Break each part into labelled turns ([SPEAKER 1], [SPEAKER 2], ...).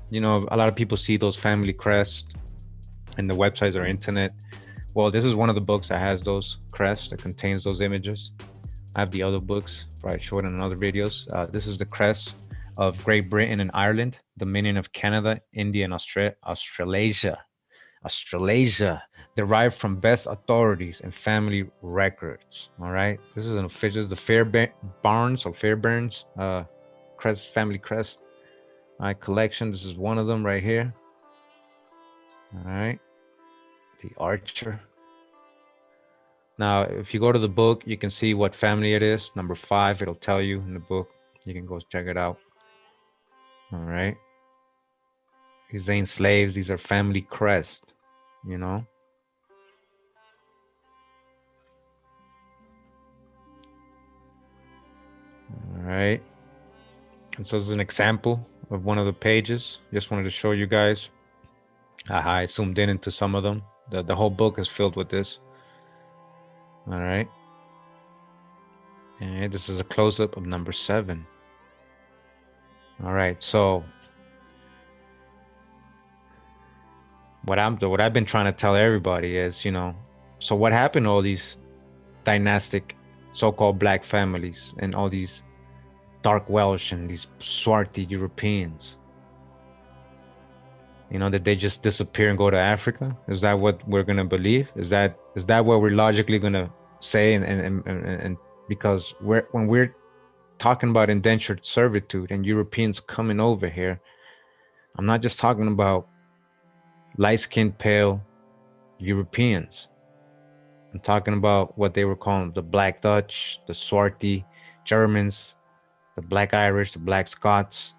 [SPEAKER 1] You know, a lot of people see those family crests in the websites or internet. Well, this is one of the books that has those crests that contains those images. I have the other books, probably showed in other videos. This is the crest of Great Britain and Ireland, Dominion of Canada, India, and Australasia. Australasia, derived from best authorities and family records. All right, this is an official, the Fairbairns crest, family crest. All right, collection. This is one of them right here. All right, the Archer. Now, if you go to the book, you can see what family it is. Number 5, it'll tell you in the book. You can go check it out. All right. These ain't slaves. These are family crest, you know. All right. And so this is an example of one of the pages. Just wanted to show you guys. I zoomed in into some of them. The whole book is filled with this. All right. And this is a close-up of number 7. All right. So what I've been trying to tell everybody is, you know, so what happened to all these dynastic so-called black families and all these dark Welsh and these swarthy Europeans? You know, that they just disappear and go to Africa? Is that what we're gonna believe? Is that what we're logically gonna say? And because when we're talking about indentured servitude and Europeans coming over here, I'm not just talking about light-skinned, pale Europeans. I'm talking about what they were calling the Black Dutch, the Swarthy Germans, the Black Irish, the Black Scots.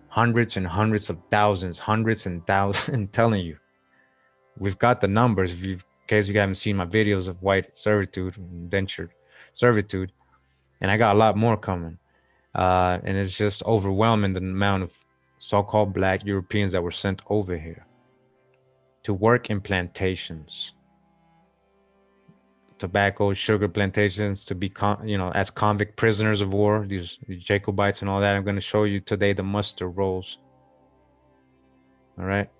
[SPEAKER 1] Hundreds and hundreds of thousands, hundreds and thousands. I'm telling you, we've got the numbers. In case you haven't seen my videos of white servitude, indentured servitude, and I got a lot more coming. And it's just overwhelming the amount of so-called black Europeans that were sent over here to work in plantations, tobacco, sugar plantations, to be, as convict prisoners of war, these Jacobites and all that. I'm going to show you today the muster rolls. All right,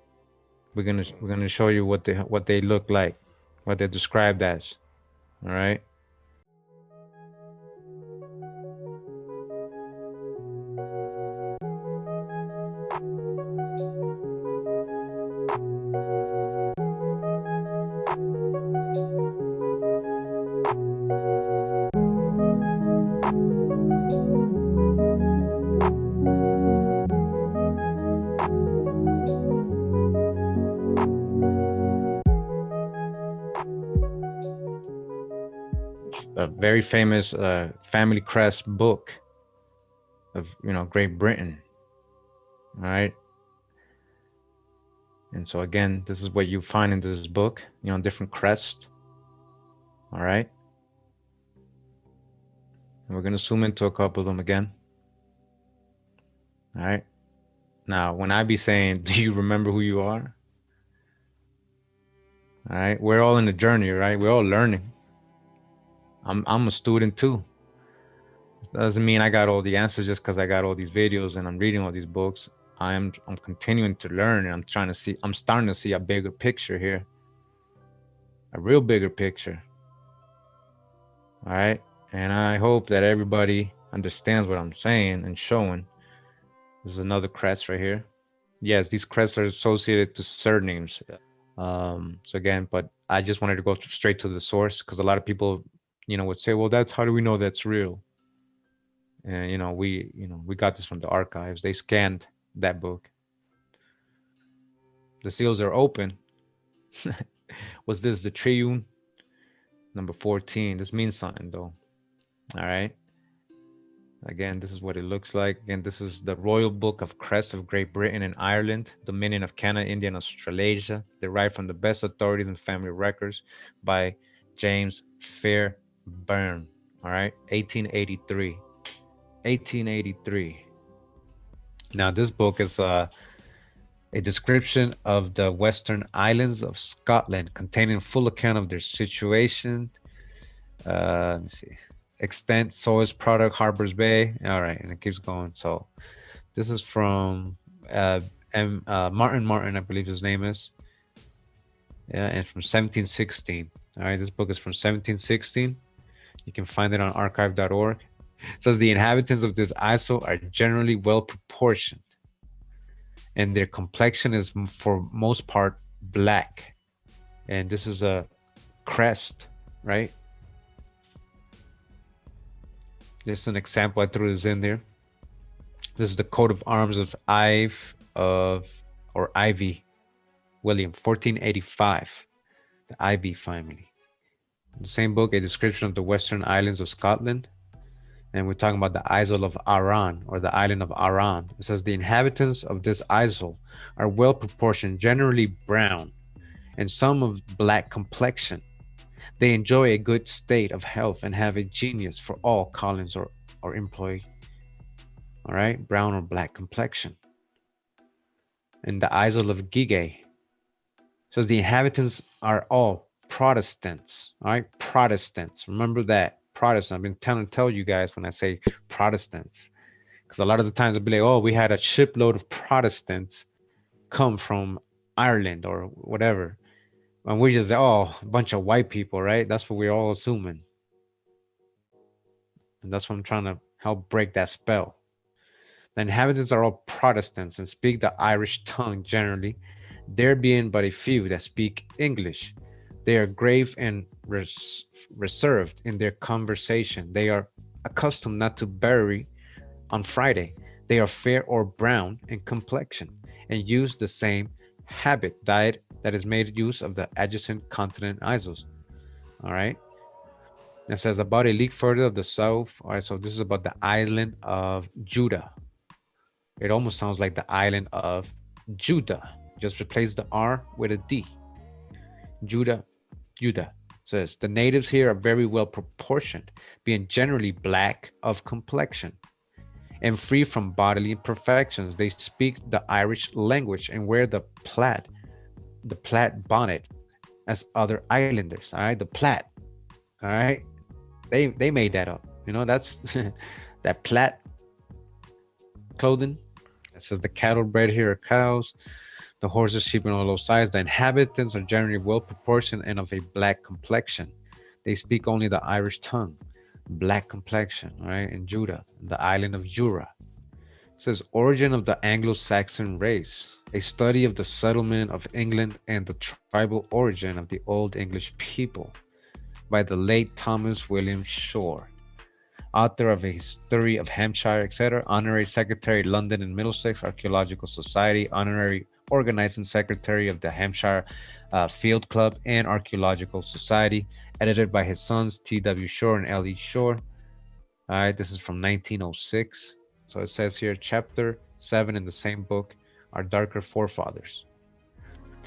[SPEAKER 1] we're gonna show you what they look like, what they're described as. All right. a very famous family crest book of Great Britain. All right. And so again, this is what you find in this book, different crests. All right. And we're going to zoom into a couple of them again. All right. Now, when I be saying, do you remember who you are? All right. We're all in the journey, right? We're all learning. I'm a student too. Doesn't mean I got all the answers just because I got all these videos and I'm reading all these books. I'm continuing to learn, and I'm starting to see a bigger picture here. A real bigger picture. All right. And I hope that everybody understands what I'm saying and showing. This is another crest right here. Yes, these crests are associated to surnames. So again, but I just wanted to go straight to the source, because a lot of people, would say, well, how do we know that's real? And we got this from the archives. They scanned that book. The seals are open. Was this the triune? Number 14. This means something though. All right. Again, this is what it looks like. Again, this is the Royal Book of Crests of Great Britain and Ireland, Dominion of Canada, India, and Australasia, derived from the best authorities and family records by James Fairbairn. All right, 1883. 1883. Now, this book is a description of the Western Islands of Scotland, containing full account of their situation. Let me see. Extent, soils, product, Harper's Bay. All right, and it keeps going. So this is from Martin, I believe his name is. Yeah, and from 1716. All right, this book is from 1716. You can find it on archive.org. It says the inhabitants of this isle are generally well proportioned, and their complexion is for most part black. And this is a crest, right? This is an example. I threw this in there. This is the coat of arms of Ivy William, 1485. The Ivy family. In the same book, a description of the Western Islands of Scotland. And we're talking about the Isle of Arran, or the island of Arran. It says the inhabitants of this isle are well proportioned, generally brown, and some of black complexion. They enjoy a good state of health and have a genius for all callings or employ. All right, brown or black complexion. In the Isle of Gigay, says the inhabitants are all Protestants. All right, Protestants. Remember that, Protestant. I've been tell you guys when I say Protestants, because a lot of the times I'll be like, oh, we had a shipload of Protestants come from Ireland or whatever. And we just, a bunch of white people, right? That's what we're all assuming. And that's what I'm trying to help break that spell. The inhabitants are all Protestants and speak the Irish tongue generally, there being but a few that speak English. They are grave and reserved in their conversation. They are accustomed not to bury on Friday. They are fair or brown in complexion and use the same diet that is made use of the adjacent continent isles. All right. It says about a league further of the south. All right, so this is about the island of Judah. It almost sounds like the island of Judah. Just replace the R with a D. Judah. Says the natives here are very well proportioned, being generally black of complexion and free from bodily imperfections. They speak the Irish language and wear the plaid bonnet as other islanders. All right, the plaid. All right, they made that up. That's that plaid clothing. It says the cattle bred here are cows, the horses, sheep, and all those sides. The inhabitants are generally well proportioned and of a black complexion. They speak only the Irish tongue. Black complexion, right? In Judah, the island of Jura. It says origin of the Anglo-Saxon race, a study of the settlement of England and the tribal origin of the Old English people, by the late Thomas William Shore, author of a history of Hampshire, etc., honorary secretary, London and Middlesex Archaeological Society, honorary organizing secretary of the Hampshire Field Club and Archaeological Society, edited by his sons T.W. Shore and L.E. Shore. All right, this is from 1906. So it says here, chapter 7 in the same book, Our Darker Forefathers.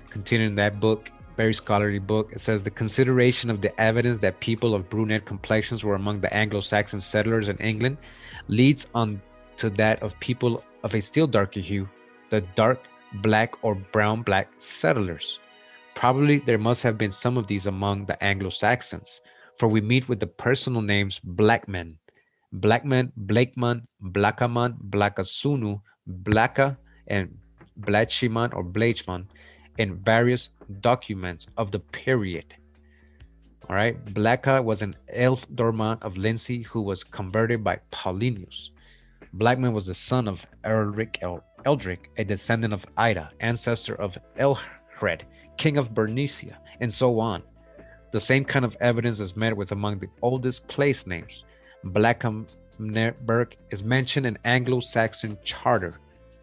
[SPEAKER 1] Continuing that book, very scholarly book, it says the consideration of the evidence that people of brunette complexions were among the Anglo-Saxon settlers in England leads on to that of people of a still darker hue, the dark black or brown black settlers. Probably there must have been some of these among the Anglo-Saxons, for we meet with the personal names Blackman, Blackman, Blakeman, Blackaman, Blackasunu, Blacka, and Blatchiman or Blachman in various documents of the period. All right, Blacka was an ealdorman of Lindsey who was converted by Paulinius. Blackman was the son of Eldric, a descendant of Ida, ancestor of Elhred, king of Bernicia, and so on. The same kind of evidence is met with among the oldest place names. Blackenberg is mentioned in Anglo-Saxon charter.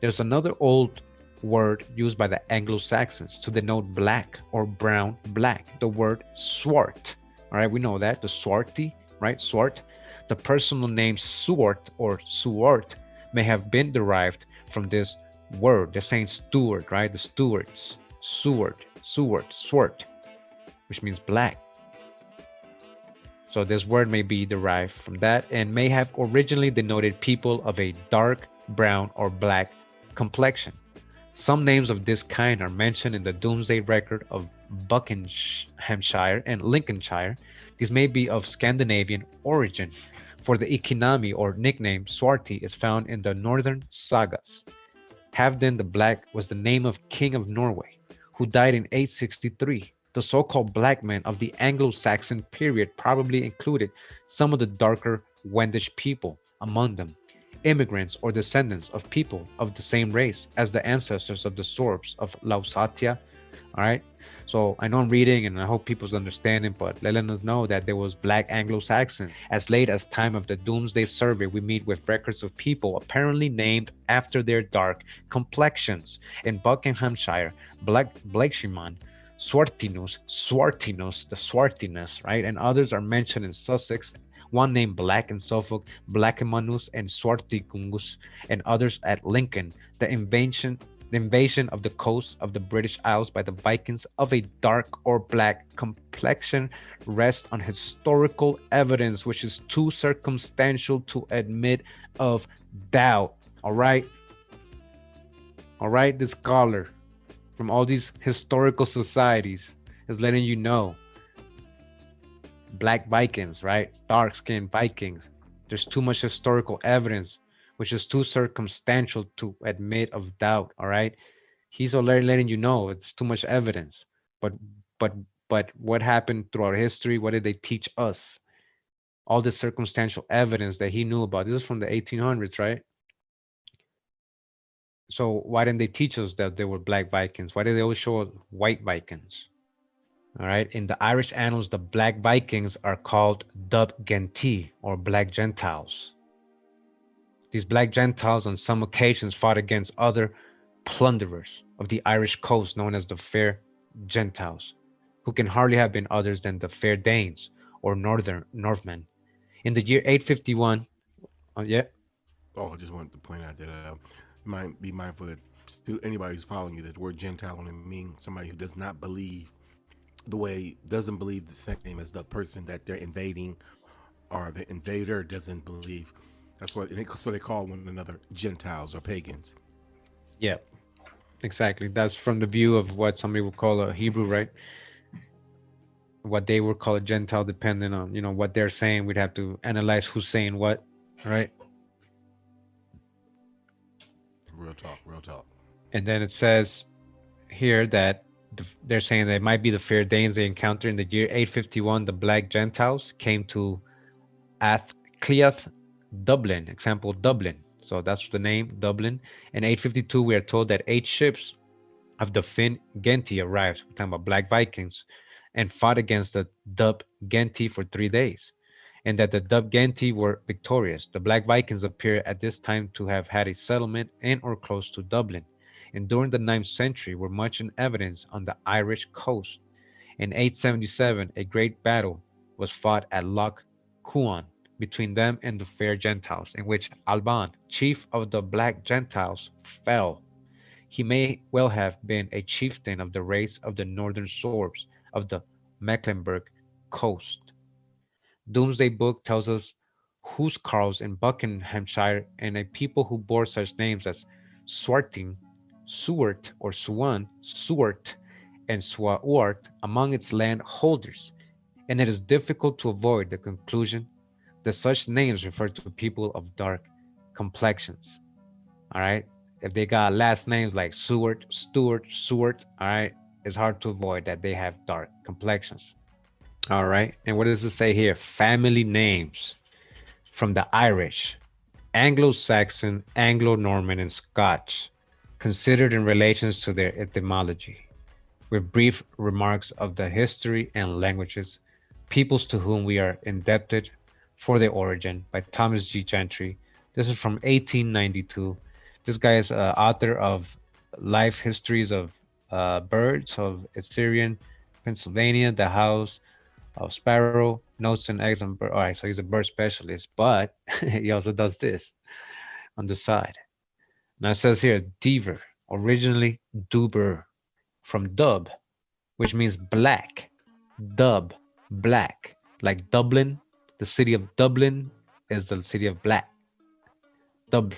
[SPEAKER 1] There's another old word used by the Anglo-Saxons to denote black or brown black, the word swart. All right, we know that, the Swarthy, right, swart. The personal name Stuart or Suart may have been derived from this word. They're saying Stuart, right, the Stuarts, Swart, which means black. So this word may be derived from that and may have originally denoted people of a dark brown or black complexion. Some names of this kind are mentioned in the Domesday Record of Buckinghamshire and Lincolnshire. These may be of Scandinavian origin, for the Ikinami or nickname Swarthy is found in the Northern Sagas. Halfdan the Black was the name of King of Norway, who died in 863. The so-called black men of the Anglo-Saxon period probably included some of the darker Wendish people among them, immigrants or descendants of people of the same race as the ancestors of the Sorbs of Lausatia. All right, so I know I'm reading and I hope people's understanding, but letting us know that there was black Anglo-Saxon. As late as time of the Domesday Survey, we meet with records of people apparently named after their dark complexions. In Buckinghamshire, Blakeshiman, Swartinus, the Swartiness, right? And others are mentioned in Sussex, one named Black in Suffolk, Blackemanus and Swartikungus, and others at Lincoln. The invasion of the coast of the British Isles by the Vikings of a dark or black complexion rests on historical evidence which is too circumstantial to admit of doubt. All right, this scholar from all these historical societies is letting you know black Vikings, right? Dark-skinned Vikings. There's too much historical evidence, which is too circumstantial to admit of doubt. All right, he's already letting you know it's too much evidence. But but but what happened throughout history? What did they teach us? All the circumstantial evidence that he knew about. This is from the 1800s, right? So why didn't they teach us that there were black Vikings? Why did they always show us white Vikings? All right, in the Irish annals, the black Vikings are called Dub Gentí or black Gentiles. These black Gentiles on some occasions fought against other plunderers of the Irish coast known as the Fair Gentiles, who can hardly have been others than the Fair Danes or Northmen. In the year 851, yeah.
[SPEAKER 2] Oh, I just wanted to point out that you might be mindful that anybody who's following you, that the word Gentile only means somebody who does not believe the way, doesn't believe the same name as the person that they're invading, or the invader doesn't believe. That's what, so they call one another Gentiles or pagans.
[SPEAKER 1] Yeah, exactly. That's from the view of what somebody would call a Hebrew, right? What they would call a Gentile, depending on what they're saying. We'd have to analyze who's saying what, right?
[SPEAKER 2] Real talk, real talk.
[SPEAKER 1] And then it says here that they're saying that it might be the Fair Danes they encountered in the year 851. The Black Gentiles came to Athcliath, Dublin. Example, Dublin. So that's the name, Dublin. In 852, we are told that 8 ships of the Finn Genti arrived. We're talking about Black Vikings, and fought against the Dub Genti for 3 days, and that the Dub Genti were victorious. The Black Vikings appear at this time to have had a settlement in or close to Dublin. and during the 9th century were much in evidence on the Irish coast. In 877, a great battle was fought at Loch Cuan between them and the fair Gentiles, in which Alban, chief of the Black Gentiles, fell. He may well have been a chieftain of the race of the northern Sorbs of the Mecklenburg coast. Domesday Book tells us housecarls in Buckinghamshire and a people who bore such names as Swarting, Sewart or Suan, Suart, and Swart among its landholders, and it is difficult to avoid the conclusion that such names refer to people of dark complexions. All right. If they got last names like Seward, Stuart, Seward, all right, it's hard to avoid that they have dark complexions. All right. And what does it say here? Family names from the Irish, Anglo-Saxon, Anglo-Norman, and Scotch, considered in relations to their etymology, with brief remarks of the history and languages, peoples to whom we are indebted for their origin, by Thomas G. Gentry. This is from 1892. This guy is author of Life Histories of Birds of Assyrian, Pennsylvania, The House of Sparrow, Notes and Eggs on Bird. All right, so he's a bird specialist, but he also does this on the side. Now it says here, Deaver, originally Duber, from Dub, which means black. Dub, black. Like Dublin, the city of Dublin is the city of black. Dub,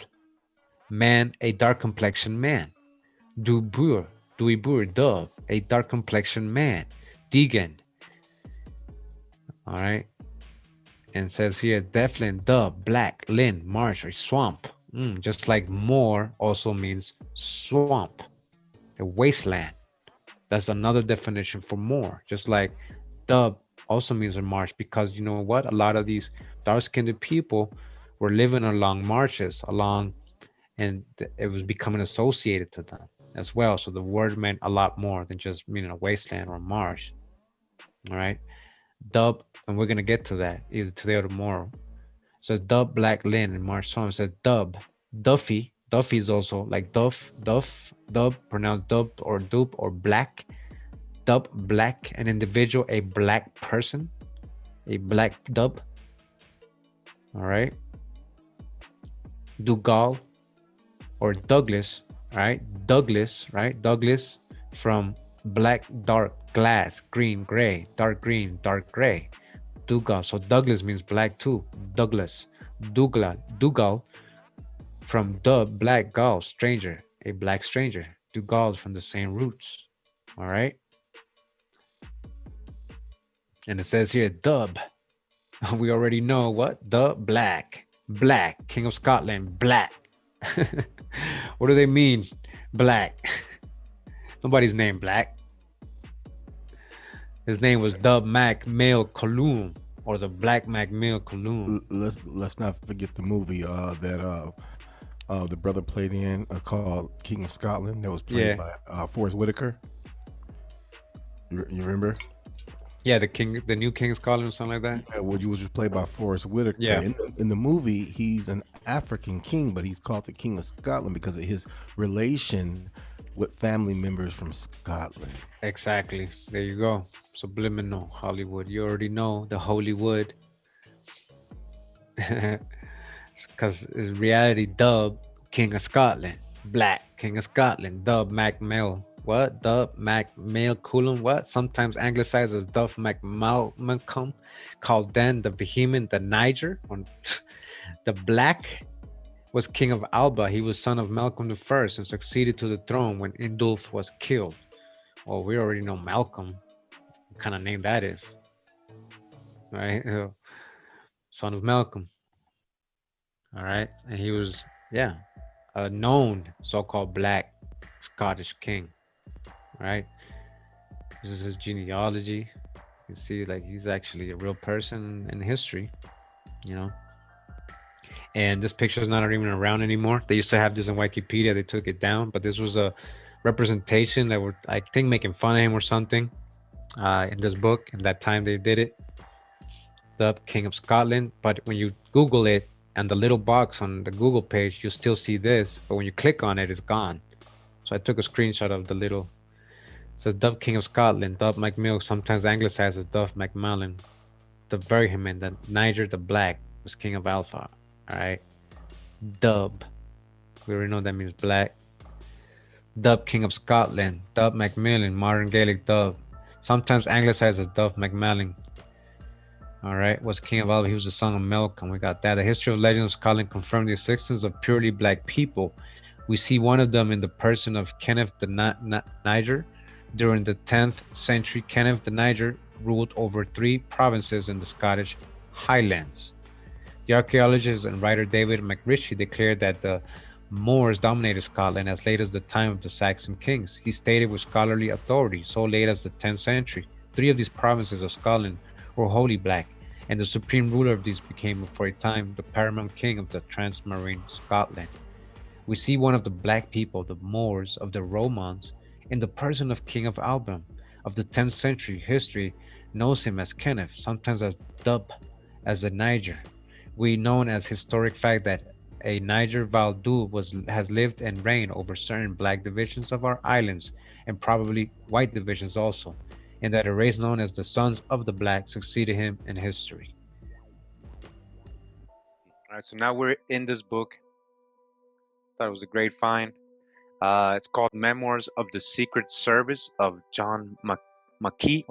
[SPEAKER 1] man, a dark complexioned man. Dubur, Duibur, Dub, a dark complexioned man. Deegan. All right. And says here, Deflin, Dub, black, Lynn, marsh, or swamp. Just like moor also means swamp, a wasteland. That's another definition for moor. Just like Dub also means a marsh, because you know what? A lot of these dark-skinned people were living along marshes, and it was becoming associated to them as well. So the word meant a lot more than just meaning a wasteland or a marsh. All right. Dub, and we're gonna get to that either today or tomorrow. So Dub, black, Lynn, and marsh swamp. Said Dub, Duffy. Duffy is also like Duff, Dub, pronounced Dub or Dupe or black. Dub, black, an individual, a black person, a black dub. All right. Dougal or Douglas, right? Douglas, right? Douglas, from black, dark, glass, green, gray, dark green, dark gray. Dougal. So Douglas means black too. Douglas. Dougal, from dub, black, gal, stranger, a black stranger. Dougal from the same roots. All right. And it says here, Dub. We already know what? Dub, black. Black. King of Scotland, black. What do they mean? Black. Nobody's named Black. His name was Dub Mac Mail Colum, or the Black Mac Mail Colum.
[SPEAKER 2] Let's not forget the movie that the brother played in called King of Scotland, that was played by Forrest Whitaker. You remember?
[SPEAKER 1] Yeah, the new King of Scotland or something like that.
[SPEAKER 2] Yeah, which was played by Forrest Whitaker.
[SPEAKER 1] Yeah.
[SPEAKER 2] In the movie, he's an African king, but he's called the King of Scotland because of his relation with family members from Scotland.
[SPEAKER 1] Exactly. There you go. Subliminal Hollywood. You already know the Hollywood. Because it's reality. Dub, King of Scotland. Black, King of Scotland. Dub, Mac Mill. What? Dub, Mac Mill, Coulon. What? Sometimes anglicized as Duff Mac Malcolm. Called then the Vehement, the Niger. The Black was king of Alba. He was son of Malcolm I and succeeded to the throne when Indulf was killed. Well, we already know Malcolm. What kind of name that is? Right? Son of Malcolm. All right. And he was, a known so-called black Scottish king. Right? This is his genealogy. You see, like, he's actually a real person in history, you know. And this picture is not even around anymore. They used to have this in Wikipedia. They took it down, but this was a representation that were, I think, making fun of him or something in this book. And that time they did it, the King of Scotland. But when you Google it, and the little box on the Google page, you still see this. But when you click on it, it's gone. So I took a screenshot of the little. It says Dub King of Scotland, Dub MacMilk, sometimes anglicized as Dub Macmillan. The Berghamin, the Niger the Black, was king of Alpha. Alright? Dub. We already know that means black. Dub King of Scotland, Dub Macmillan, modern Gaelic Dub. Sometimes anglicized as Dub Macmillan. Alright, was king of Alba. He was the son of Malcolm. We got that. The history of legend of Scotland confirmed the existence of purely black people. We see one of them in the person of Kenneth the Niger. During the 10th century, Kenneth the Niger ruled over 3 provinces in the Scottish Highlands. The archaeologist and writer David McRitchie declared that the Moors dominated Scotland as late as the time of the Saxon kings. He stated with scholarly authority, so late as the 10th century, 3 of these provinces of Scotland were wholly black, and the supreme ruler of these became, for a time, the paramount king of the transmarine Scotland. We see one of the black people, the Moors of the Romans, in the person of King of Alban of the 10th century. History knows him as Kenneth, sometimes as Dub, as the Niger. We know as historic fact that a Niger Valdu has lived and reigned over certain black divisions of our islands, and probably white divisions also, and that a race known as the Sons of the Black succeeded him in history. All right, so now we're in this book. Thought it was a great find. It's called Memoirs of the Secret Service of John Mackay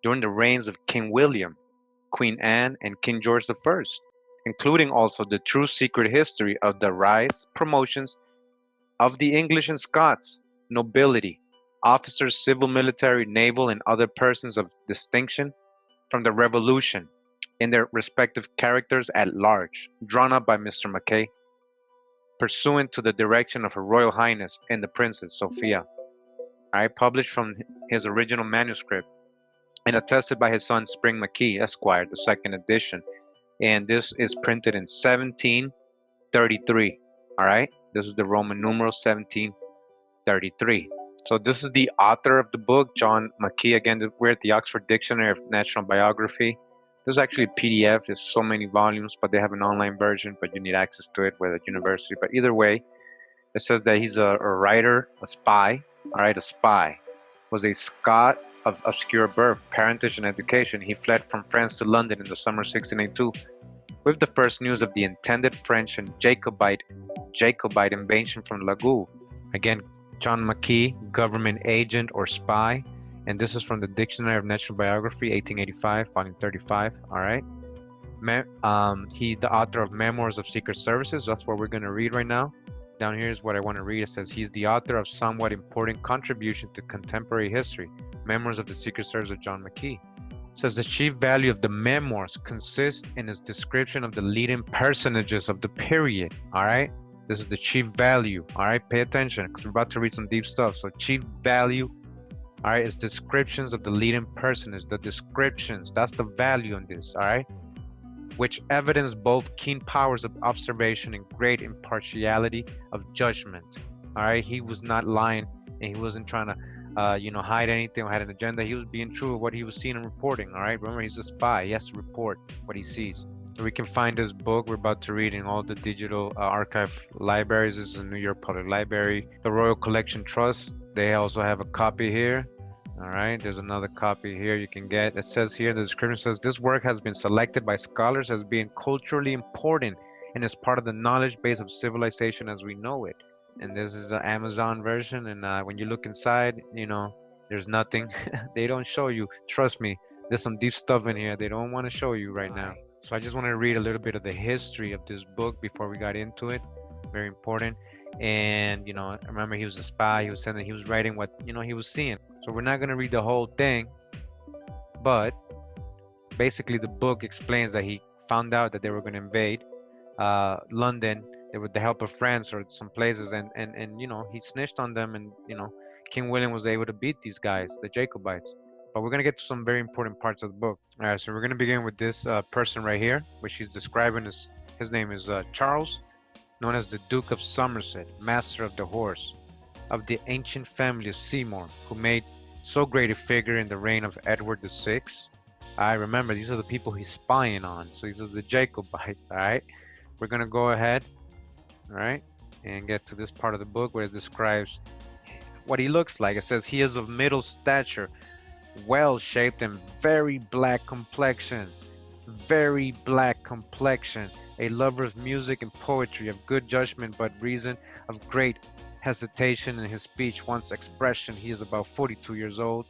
[SPEAKER 1] during the reigns of King William, Queen Anne, and King George I, including also the true secret history of the rise, promotions of the English and Scots nobility, officers, civil, military, naval, and other persons of distinction from the Revolution in their respective characters at large, drawn up by Mr. Mackay, pursuant to the direction of Her Royal Highness and the Princess Sophia. I published from his original manuscript and attested by his son Spring Mackay, Esquire, the second edition. And this is printed in 1733. All right, this is the Roman numeral 1733. So this is the author of the book, John Mackay. Again, we're at the Oxford Dictionary of National Biography. This is actually a PDF. There's so many volumes, but they have an online version, but you need access to it with a university. But either way, it says that he's a writer, a spy. All right, a spy. Was a Scot of obscure birth, parentage, and education. He fled from France to London in the summer of 1682 with the first news of the intended French and Jacobite invasion from Lagu. Again, John Mackay, government agent or spy. And this is from the Dictionary of National Biography, 1885, volume 35. All right. He, the author of Memoirs of Secret Services. That's what we're going to read right now. Down here is what I want to read. It says he's the author of somewhat important contribution to contemporary history, Memoirs of the Secret Service of John Mackay. It says the chief value of the memoirs consists in its description of the leading personages of the period. All right. This is the chief value. All right. Pay attention because we're about to read some deep stuff. So chief value. All right, it's descriptions of the leading personage, the descriptions, that's the value in this, all right? Which evidence both keen powers of observation and great impartiality of judgment, all right? He was not lying and he wasn't trying to, hide anything or had an agenda. He was being true of what he was seeing and reporting, all right? Remember, he's a spy. He has to report what he sees. So we can find this book we're about to read in all the digital archive libraries. This is the New York Public Library. The Royal Collection Trust, they also have a copy here. All right, there's another copy here you can get. It says here, the description says, this work has been selected by scholars as being culturally important and is part of the knowledge base of civilization as we know it. And this is the Amazon version. And when you look inside, there's nothing. They don't show you. Trust me, there's some deep stuff in here they don't want to show you right now. So I just want to read a little bit of the history of this book before we got into it. Very important. And, remember he was a spy. He was saying that he was writing what, he was seeing. So we're not going to read the whole thing. But basically the book explains that he found out that they were going to invade London with the help of France or some places. And he snitched on them. And, King William was able to beat these guys, the Jacobites. But we're going to get to some very important parts of the book. All right, so we're going to begin with this person right here, which he's describing as, his name is Charles, known as the Duke of Somerset, Master of the Horse, of the ancient family of Seymour, who made so great a figure in the reign of Edward VI. I remember, these are the people he's spying on. So these are the Jacobites, all right? We're going to go ahead, all right? and get to this part of the book where it describes what he looks like. It says he is of middle stature, well shaped, and very black complexion. Very black complexion. A lover of music and poetry, of good judgment but reason, of great hesitation in his speech, wants expression. He is about 42 years old.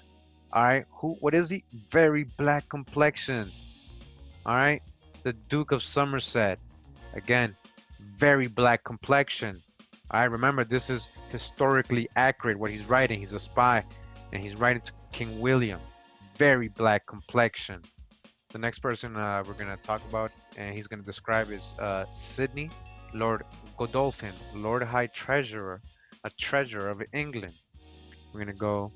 [SPEAKER 1] All right. What is he? Very black complexion. All right. The Duke of Somerset. Again, very black complexion. All right. Remember, this is historically accurate what he's writing. He's a spy and he's writing to King William. Very black complexion. The next person we're going to talk about and he's going to describe is Sidney, Lord Godolphin, Lord High Treasurer, a treasurer of England. We're going to go.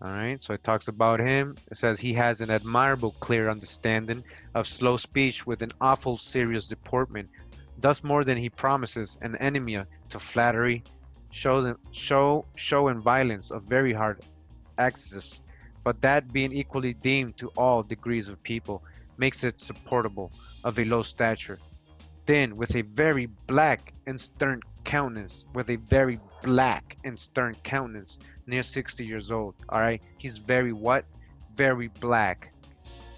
[SPEAKER 1] All right, so it talks about him. It says he has an admirable, clear understanding of slow speech with an awful serious deportment, thus more than he promises, an enemy to flattery, show and violence of very hard access, but that being equally deemed to all degrees of people, makes it supportable, of a low stature, thin, with a very black and stern countenance, near 60 years old. All right, he's very what? Very black.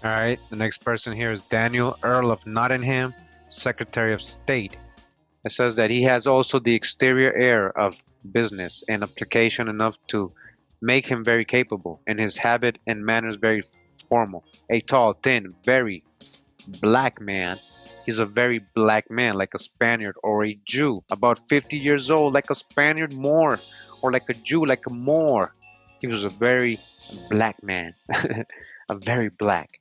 [SPEAKER 1] All right, the next person here is Daniel, Earl of Nottingham, Secretary of State. It says that he has also the exterior air of business and application enough to make him very capable, and his habit and manners very formal. A tall, thin, very black man. He's a very black man, like a Spaniard or a Jew, about 50 years old, like a Spaniard Moor, or like a Jew, like a Moor. He was a very black man, a very black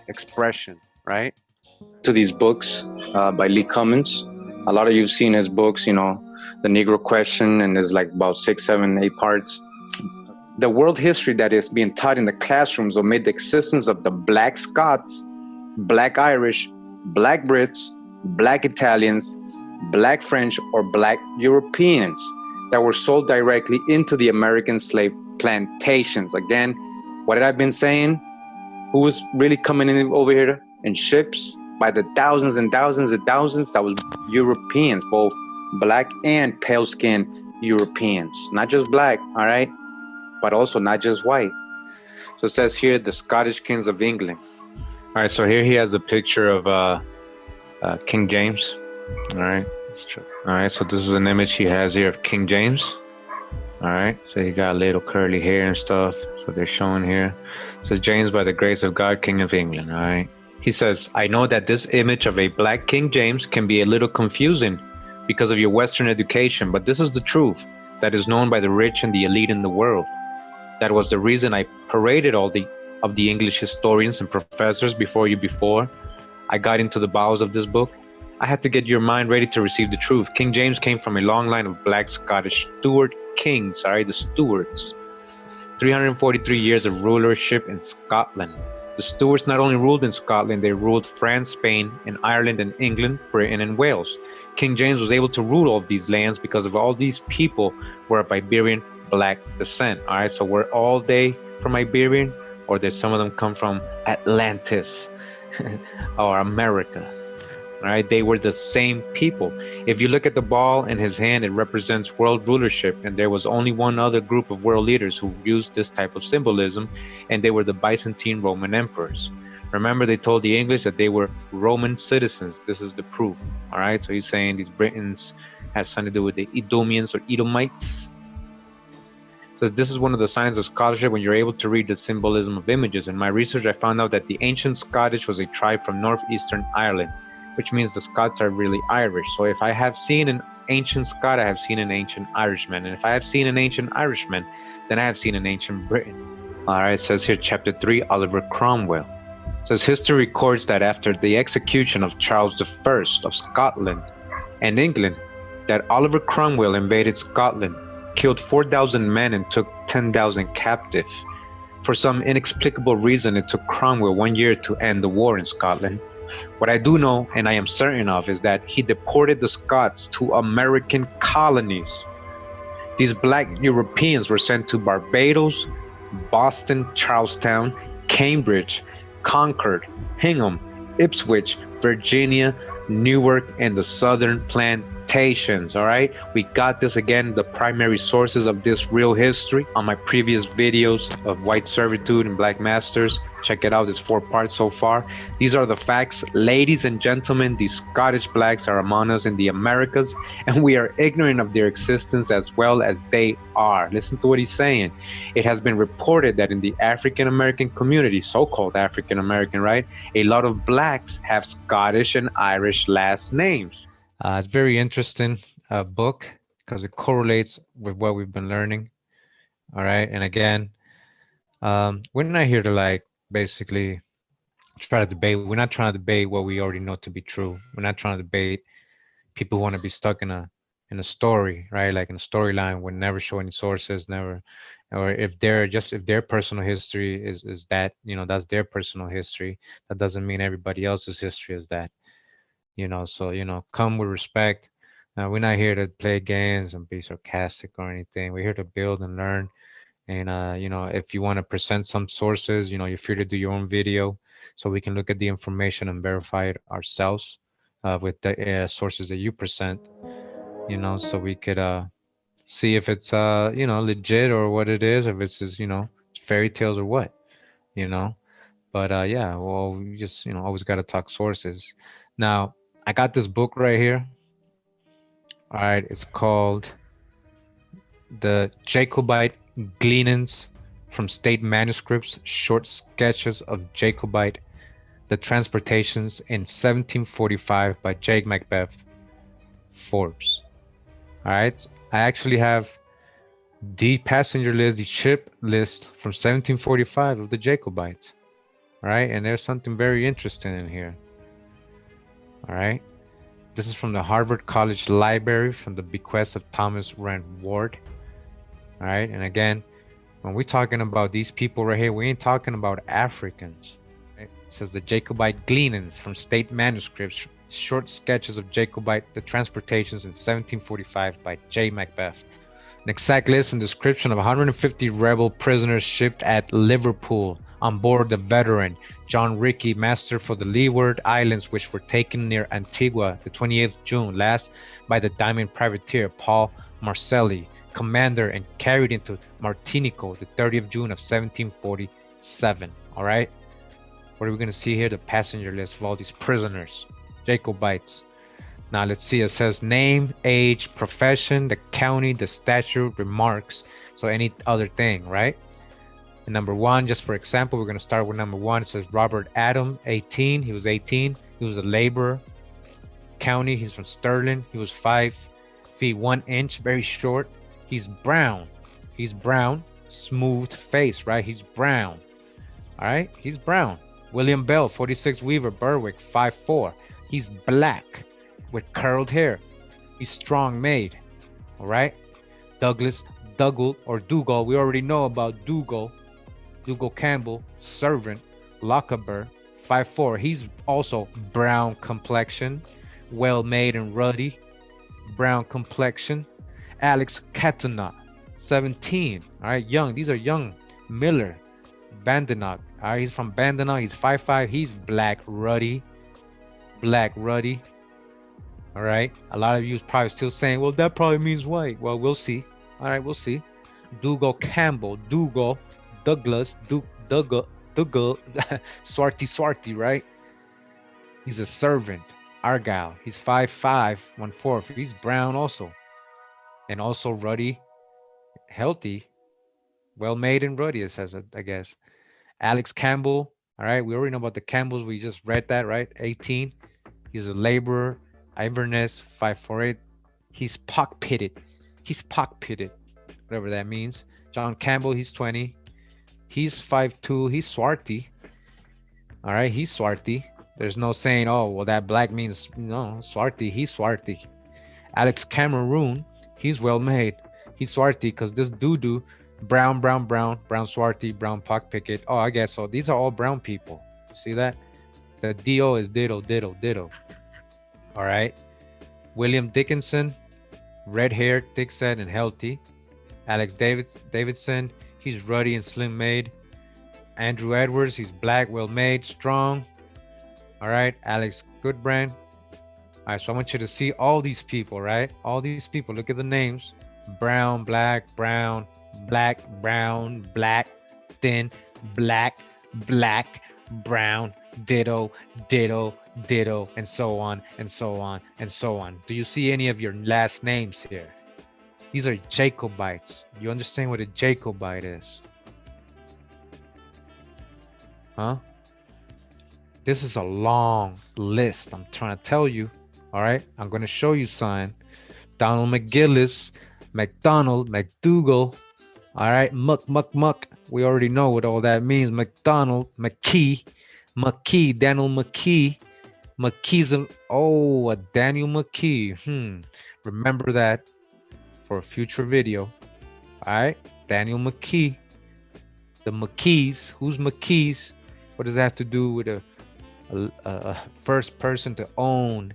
[SPEAKER 1] expression, right?
[SPEAKER 3] To these books by Lee Cummins. A lot of you've seen his books, you know, The Negro Question, and there's like about 6, 7, 8 parts. The world history that is being taught in the classrooms omit the existence of the Black Scots, Black Irish, Black Brits, Black Italians, Black French, or Black Europeans that were sold directly into the American slave plantations. Again, what I've been saying, who was really coming in over here in ships by the thousands and thousands and thousands? That was Europeans, both black and pale-skinned Europeans. Not just black, all right? But also not just white. So it says here, the Scottish kings of England.
[SPEAKER 1] All right, so here he has a picture of King James. All right. All right, so this is an image he has here of King James. All right, so he got a little curly hair and stuff. So they're showing here. So James, by the grace of God, King of England. All right. He says, I know that this image of a black King James can be a little confusing because of your Western education, but this is the truth that is known by the rich and the elite in the world. That was the reason I paraded all of the English historians and professors before I got into the bowels of this book. I had to get your mind ready to receive the truth. King James came from a long line of black Scottish Stuart kings, the Stuarts. 343 years of rulership in Scotland. The Stuarts not only ruled in Scotland, they ruled France, Spain, and Ireland, and England, Britain, and Wales. King James was able to rule all of these lands because of all these people were of Iberian black descent. All right, so were all they from Iberian, or did some of them come from Atlantis or America? All right, they were the same people. If you look at the ball in his hand, it represents world rulership, and there was only one other group of world leaders who used this type of symbolism, and they were the Byzantine Roman emperors. Remember, they told the English that they were Roman citizens. This is the proof. All right, so he's saying these Britons have something to do with the Edomians or Edomites. So this is one of the signs of scholarship when you're able to read the symbolism of images. In my research, I found out that the ancient Scottish was a tribe from northeastern Ireland, which means the Scots are really Irish. So if I have seen an ancient Scot, I have seen an ancient Irishman. And if I have seen an ancient Irishman, then I have seen an ancient Briton. All right, it says here, chapter 3, Oliver Cromwell. It says, history records that after the execution of Charles I of Scotland and England, that Oliver Cromwell invaded Scotland, killed 4,000 men and took 10,000 captive. For some inexplicable reason, it took Cromwell 1 year to end the war in Scotland. What I do know, and I am certain of, is that he deported the Scots to American colonies. These black Europeans were sent to Barbados, Boston, Charlestown, Cambridge, Concord, Hingham, Ipswich, Virginia, Newark, and the southern plantations. transportations. All right, we got this again, the primary sources of this real history on my previous videos of white servitude and black masters. Check it out, it's 4 parts so far. These are the facts. Ladies and gentlemen, these Scottish blacks are among us in the Americas, and we are ignorant of their existence as well as they are. Listen to what he's saying. It has been reported that in the African American community, so-called African American, right, a lot of blacks have Scottish and Irish last names. It's very interesting book because it correlates with what we've been learning. All right, and again, we're not here to like basically try to debate. We're not trying to debate what we already know to be true. We're not trying to debate people who want to be stuck in a story, right? Like in a storyline, would never show any sources, never, or if their personal history is that, you know, that's their personal history. That doesn't mean everybody else's history is that, you know. So, you know, come with respect. We're not here to play games and be sarcastic or anything. We're here to build and learn. And you know, if you want to present some sources, you know, you're free to do your own video so we can look at the information and verify it ourselves with the sources that you present, you know, so we could see if it's you know, legit or what it is, if it's just, you know, fairy tales or what, you know. But yeah, well, we just, you know, always got to talk sources. Now, I got this book right here. All right, it's called The Jacobite Gleanings from State Manuscripts, Short Sketches of Jacobite, The Transportations in 1745 by J. Macbeth Forbes. All right, I actually have the passenger list, the ship list from 1745 of the Jacobites. All right, and there's something very interesting in here. All right, this is from the Harvard College Library from the bequest of Thomas Rand Ward. All right, and again, when we're talking about these people right here, we ain't talking about Africans. Right? It says the Jacobite Gleanings from State Manuscripts, Short Sketches of Jacobite, The Transportations in 1745 by J. Macbeth. An exact list and description of 150 rebel prisoners shipped at Liverpool on board the veteran John Rickey, master for the Leeward Islands, which were taken near Antigua the 28th June last by the diamond privateer Paul Marcelli, commander, and carried into Martinico the 30th June of 1747. All right, what are we going to see here? The passenger list of all these prisoners, Jacobites. Now let's see, it says name, age, profession, the county, the statute, remarks, so any other thing, right? And number 1, just for example, we're going to start with number 1. It says Robert Adam, 18. He was 18. He was a laborer. County, he's from Stirling. He was 5 feet 1 inch, very short. He's brown. He's brown. Smooth face, right? He's brown. All right? He's brown. William Bell, 46 Weaver, Berwick, 5'4". He's black with curled hair. He's strong made. All right? Douglas Dougal or Dougal. We already know about Dougal. Dougal Campbell, servant. Lochaber, 5'4". He's also brown complexion. Well made and ruddy. Brown complexion. Alex Catana, 17. All right, young. These are young. Miller, Bandanok. All right, he's from Bandanok. He's 5'5". He's black, ruddy. Black, ruddy. All right. A lot of you is probably still saying, well, that probably means white. Well, we'll see. All right, we'll see. Dougal Campbell, Dougal, Douglas, Dougal, Swarthy, right? He's a servant. Argyle. He's 5'5", 1/4. He's brown also. And also ruddy, healthy, well made and ruddy, it says, I guess. Alex Campbell. All right, we already know about the Campbells. We just read that, right? 18. He's a laborer. Inverness, 5'4". He's pock-pitted. He's pock-pitted, whatever that means. John Campbell, he's 20. He's 5'2". He's Swarthy. All right, he's Swarthy. There's no saying, oh, well, that black means, no, Swarthy. He's Swarthy. Alex Cameroon, he's well made. He's Swarthy because this doo-doo, brown, Swarthy, brown pock-picket. Oh, I guess so. These are all brown people. See that? The D.O. is ditto. All right. William Dickinson, red-haired, thick-set, and healthy. Alex Davidson, he's ruddy and slim-made. Andrew Edwards, he's black, well-made, strong. All right. Alex Goodbrand, All right, so I want you to see all these people, right? All these people. Look at the names: brown, black, brown, black, thin, black, black, brown, ditto, ditto, ditto, and so on, and so on, and so on. Do you see any of your last names here? These are Jacobites. You understand what a Jacobite is? Huh? This is a long list. I'm trying to tell you. All right, I'm going to show you, son. Donald McGillis, McDonald, McDougal. All right, Muck. We already know what all that means. McDonald, McKee, Daniel McKee. McKee's a Daniel McKee. Remember that for a future video. All right, Daniel McKee. The McKees. Who's McKees? What does that have to do with a first person to own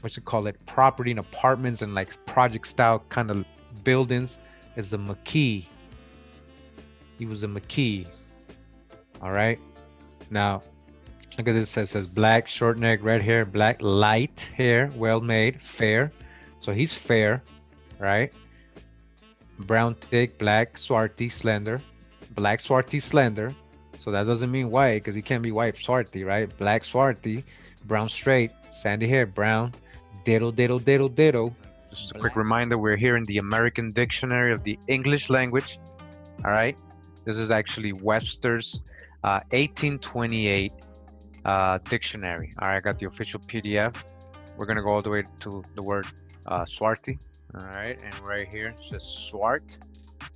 [SPEAKER 1] what you call it, property and apartments and like project style kind of buildings? Is a McKee. He was a McKee. All right. Now look at this. It says black, short neck, red hair, black, light hair, well made, fair. So he's fair, right? Brown, thick, black, swarthy, slender. Black, swarthy, slender. So that doesn't mean white, because he can't be white swarthy, right? Black, swarthy, brown, straight, sandy hair, brown, ditto, ditto, ditto, ditto. Just a quick reminder, we're here in the American Dictionary of the English language. All right. This is actually Webster's 1828 dictionary. All right, I got the official PDF. We're gonna go all the way to the word swarthy. All right, and right here it says swart,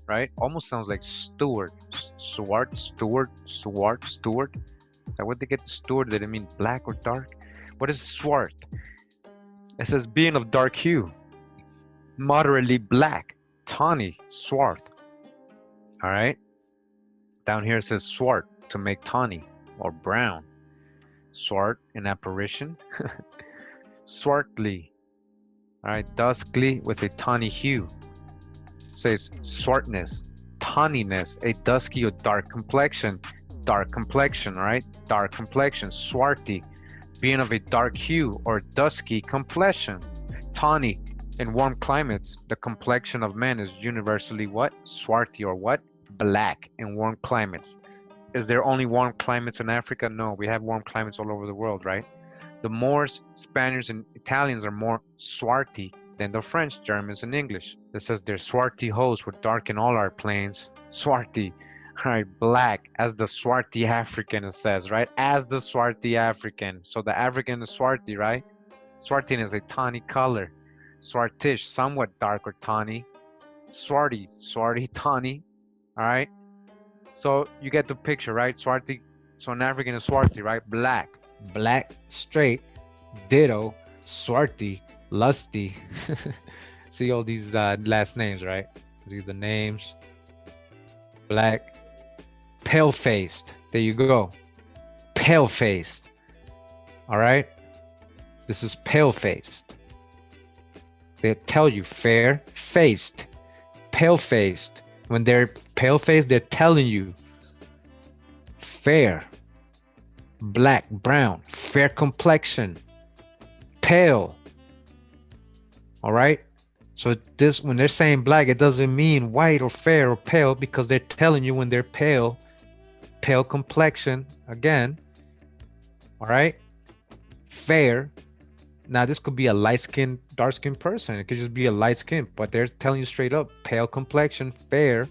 [SPEAKER 1] right? Almost sounds like Stuart. Swart, Stuart. Is that what they get the Stuart? Did it mean black or dark? What is swart? It says being of dark hue, moderately black, tawny, swarth. All right. Down here it says swart, to make tawny or brown. Swart, an apparition. Swartly. All right, duskly with a tawny hue. It says swartness, tawniness, a dusky or dark complexion. Dark complexion, all right? Dark complexion, swarthy, being of a dark hue or dusky complexion. Tawny, in warm climates, the complexion of man is universally what? Swarthy or what? Black in warm climates. Is there only warm climates in Africa? No, we have warm climates all over the world, right? The Moors, Spaniards, and Italians are more swarthy than the French, Germans, and English. This says their swarthy hosts would darken all our plains. Swarthy. All right, black, as the swarthy African, it says, right? As the swarthy African. So the African is swarthy, right? Swarthy is a tawny color. Swartish, somewhat dark or tawny. Swarthy, tawny. All right. So you get the picture, right? Swarthy. So an African is swarthy, right? Black, straight, ditto, swarthy, lusty. See all these last names, right? These are the names. Black, pale-faced. There you go. Pale-faced. All right. This is pale-faced. They tell you fair-faced, pale-faced. When they're pale-faced, they're telling you fair, black, brown, fair complexion, pale. All right. So this, when they're saying black, it doesn't mean white or fair or pale, because they're telling you when they're pale, pale complexion again. All right. Fair. Now this could be a light-skinned, dark-skinned person. It could just be a light skin, but they're telling you straight up, pale complexion, fair.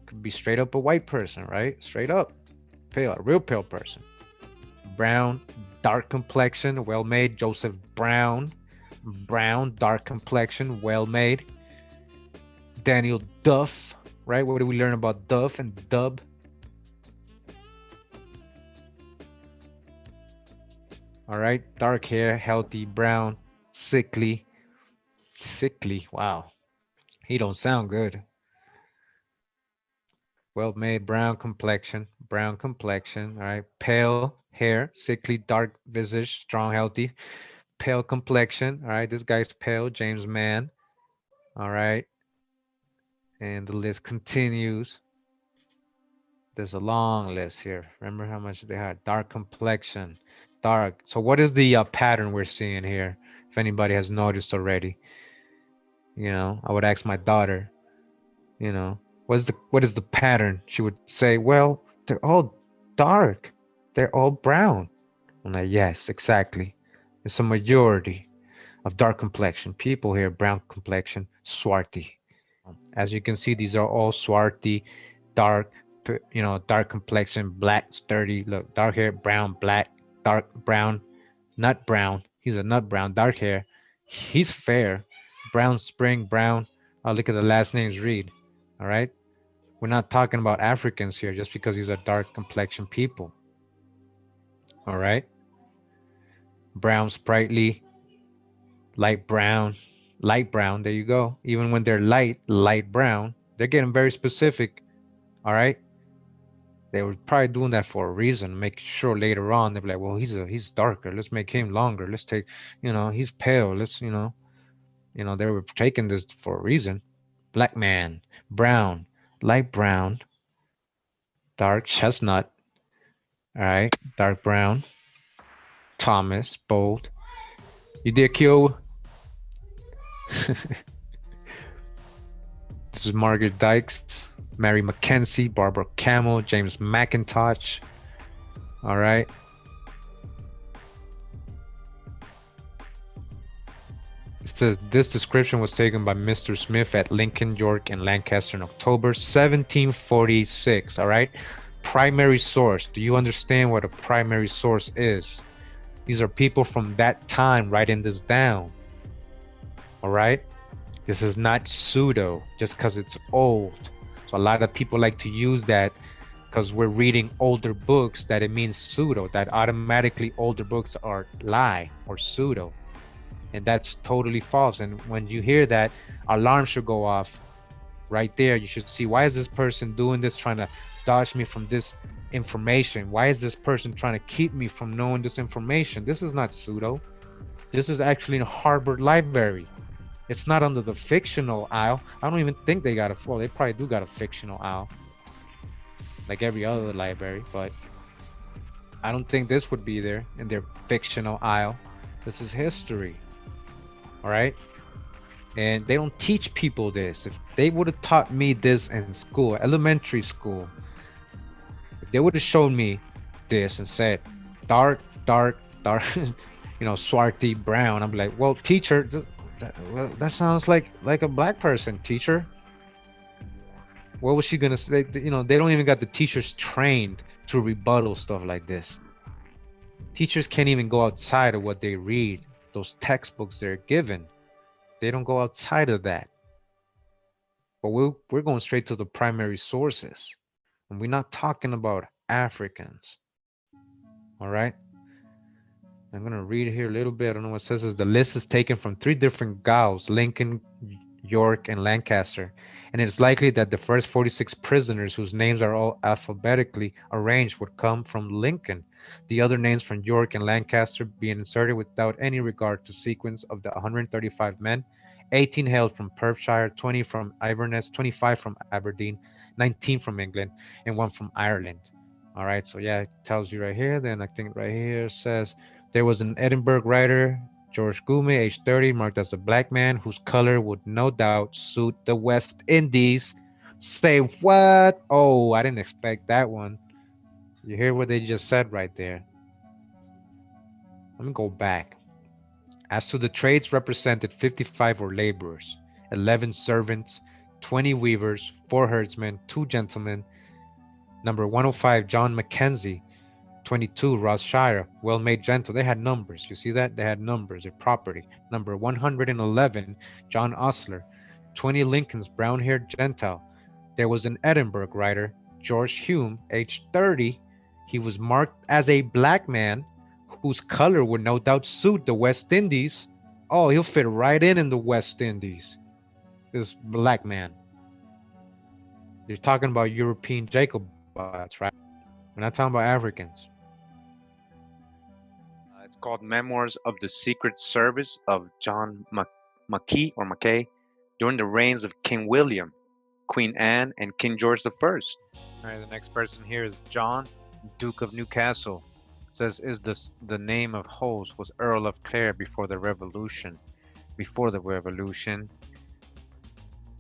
[SPEAKER 1] Could be straight up a white person, right? Straight up, pale, a real pale person. Brown, dark complexion, well-made. Joseph Brown, dark complexion, well-made. Daniel Duff, right? What do we learn about Duff and Dub? All right, dark hair, healthy, brown, sickly. Wow, he don't sound good. Well-made, brown complexion. All right, pale hair, sickly, dark visage, strong, healthy. Pale complexion. All right, this guy's pale, James Mann. All right, and the list continues. There's a long list here. Remember how much they had? Dark complexion. dark. So what is the pattern we're seeing here? If anybody has noticed already, I would ask my daughter, what is the pattern? She would say, well, they're all dark. They're all brown. I'm like, yes, exactly. It's a majority of dark complexion people here, brown complexion, Swarthy. As you can see, these are all Swarthy, dark, dark complexion, black, sturdy. Look, dark hair, brown, black, dark brown, nut brown. He's a nut brown, dark hair. He's fair, brown spring brown. Oh, look at the last names read. All right, we're not talking about Africans here just because these are dark complexion people. All right, brown, sprightly, light brown, light brown. There you go. Even when they're light brown, they're getting very specific. All right. They were probably doing that for a reason, make sure later on they'll be like, well, he's darker. Let's make him longer. Let's take, he's pale. Let's, they were taking this for a reason. Black man, brown, light brown, dark chestnut. All right, dark brown. Thomas, bold. You did kill. This is Margaret Dykes, Mary Mackenzie, Barbara Camel, James McIntosh. All right. It says this description was taken by Mr. Smith at Lincoln, York, and Lancaster in October 1746. All right. Primary source. Do you understand what a primary source is? These are people from that time writing this down. All right. This is not pseudo just because it's old. So a lot of people like to use that because we're reading older books that it means pseudo, that automatically older books are lie or pseudo. And that's totally false. And when you hear that, alarm should go off right there. You should see, why is this person doing this, trying to dodge me from this information? Why is this person trying to keep me from knowing this information? This is not pseudo. This is actually in Harvard Library. It's not under the fictional aisle. I don't even think they got a, well, they probably do got a fictional aisle, like every other library, but I don't think this would be there in their fictional aisle. This is history. All right. And they don't teach people this. If they would have taught me this in school, elementary school, if they would have shown me this and said dark, Swarthy brown, I'm like, well, teacher, that sounds like a black person, teacher. What was she gonna say? They don't even got the teachers trained to rebuttal stuff like this. Teachers can't even go outside of what they read, those textbooks they're given. They don't go outside of that. But we're going straight to the primary sources. And we're not talking about Africans. All right? I'm going to read here a little bit. I don't know what it says. The list is taken from 3 different Gaos, Lincoln, York, and Lancaster. And it's likely that the first 46 prisoners whose names are all alphabetically arranged would come from Lincoln. The other names from York and Lancaster being inserted without any regard to sequence of the 135 men, 18 hailed from Perthshire, 20 from Inverness, 25 from Aberdeen, 19 from England, and 1 from Ireland. All right, so yeah, it tells you right here. Then I think right here says there was an Edinburgh writer, George Gume, age 30, marked as a black man whose color would no doubt suit the West Indies. Say what? Oh, I didn't expect that one. You hear what they just said right there? Let me go back. As to the trades represented, 55 were laborers, 11 servants, 20 weavers, 4 herdsmen, 2 gentlemen. Number 105, John Mackenzie, 22, Rothshire, well-made gentle. They had numbers. You see that? They had numbers, their property. Number 111, John Osler, 20 Lincolns, brown-haired Gentile. There was an Edinburgh writer, George Hume, age 30. He was marked as a black man whose color would no doubt suit the West Indies. Oh, he'll fit right in the West Indies. This black man. You're talking about European Jacobites, right? We're not talking about Africans.
[SPEAKER 4] It's called Memoirs of the Secret Service of John Mackay during the reigns of King William, Queen Anne, and King George I. All right, the next person here is John, Duke of Newcastle. says, is the name of host was Earl of Clare before the Revolution. Before the Revolution,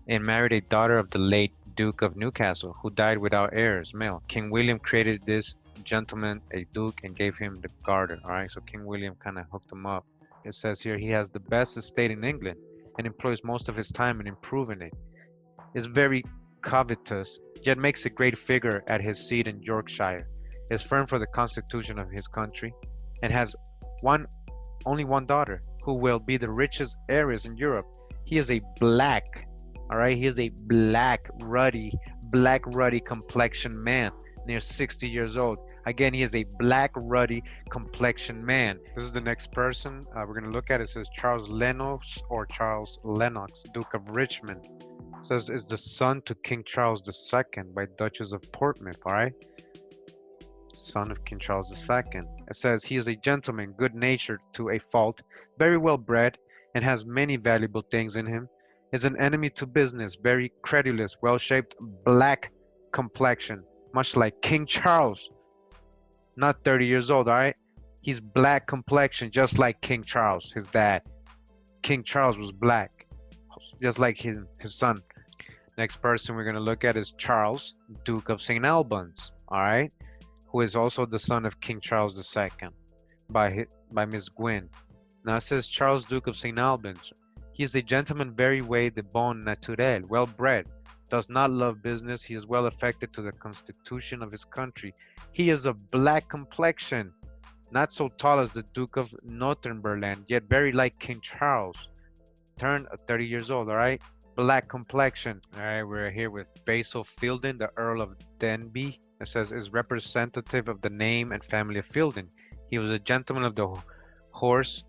[SPEAKER 4] and married a daughter of the late Duke of Newcastle, who died without heirs male. King William created this gentleman a duke and gave him the garter. All right, so King William kind of hooked him up. It says here he has the best estate in England and employs most of his time in improving it. Is very covetous, yet makes a great figure at his seat in Yorkshire. Is firm for the constitution of his country, and has only one daughter, who will be the richest heiress in Europe. He is a black, all right, he is a black, ruddy complexion man, near 60 years old. Again, he is a black, ruddy complexion man. This is the next person we're going to look at. It says Charles Lennox, or Charles Lennox, Duke of Richmond. It says is the son to King Charles II by Duchess of Portsmouth, all right? Son of King Charles II. It says he is a gentleman, good-natured to a fault, very well bred, and has many valuable things in him. Is an enemy to business, very credulous, well-shaped, black complexion, much like King Charles. Not 30 years old, all right? He's black complexion, just like King Charles, his dad. King Charles was black, just like his son. Next person we're going to look at is Charles, Duke of St. Albans, all right? Who is also the son of King Charles II by Miss Gwynn. Now it says Charles, Duke of St. Albans. He is a gentleman very way de bon naturel, well bred, does not love business. He is well affected to the constitution of his country. He is a black complexion, not so tall as the Duke of Northumberland, yet very like King Charles. Turned 30 years old, all right? Black complexion. All right, we're here with Basil Fielding, the Earl of Denbigh. It says is representative of the name and family of Fielding. He was a gentleman of the horse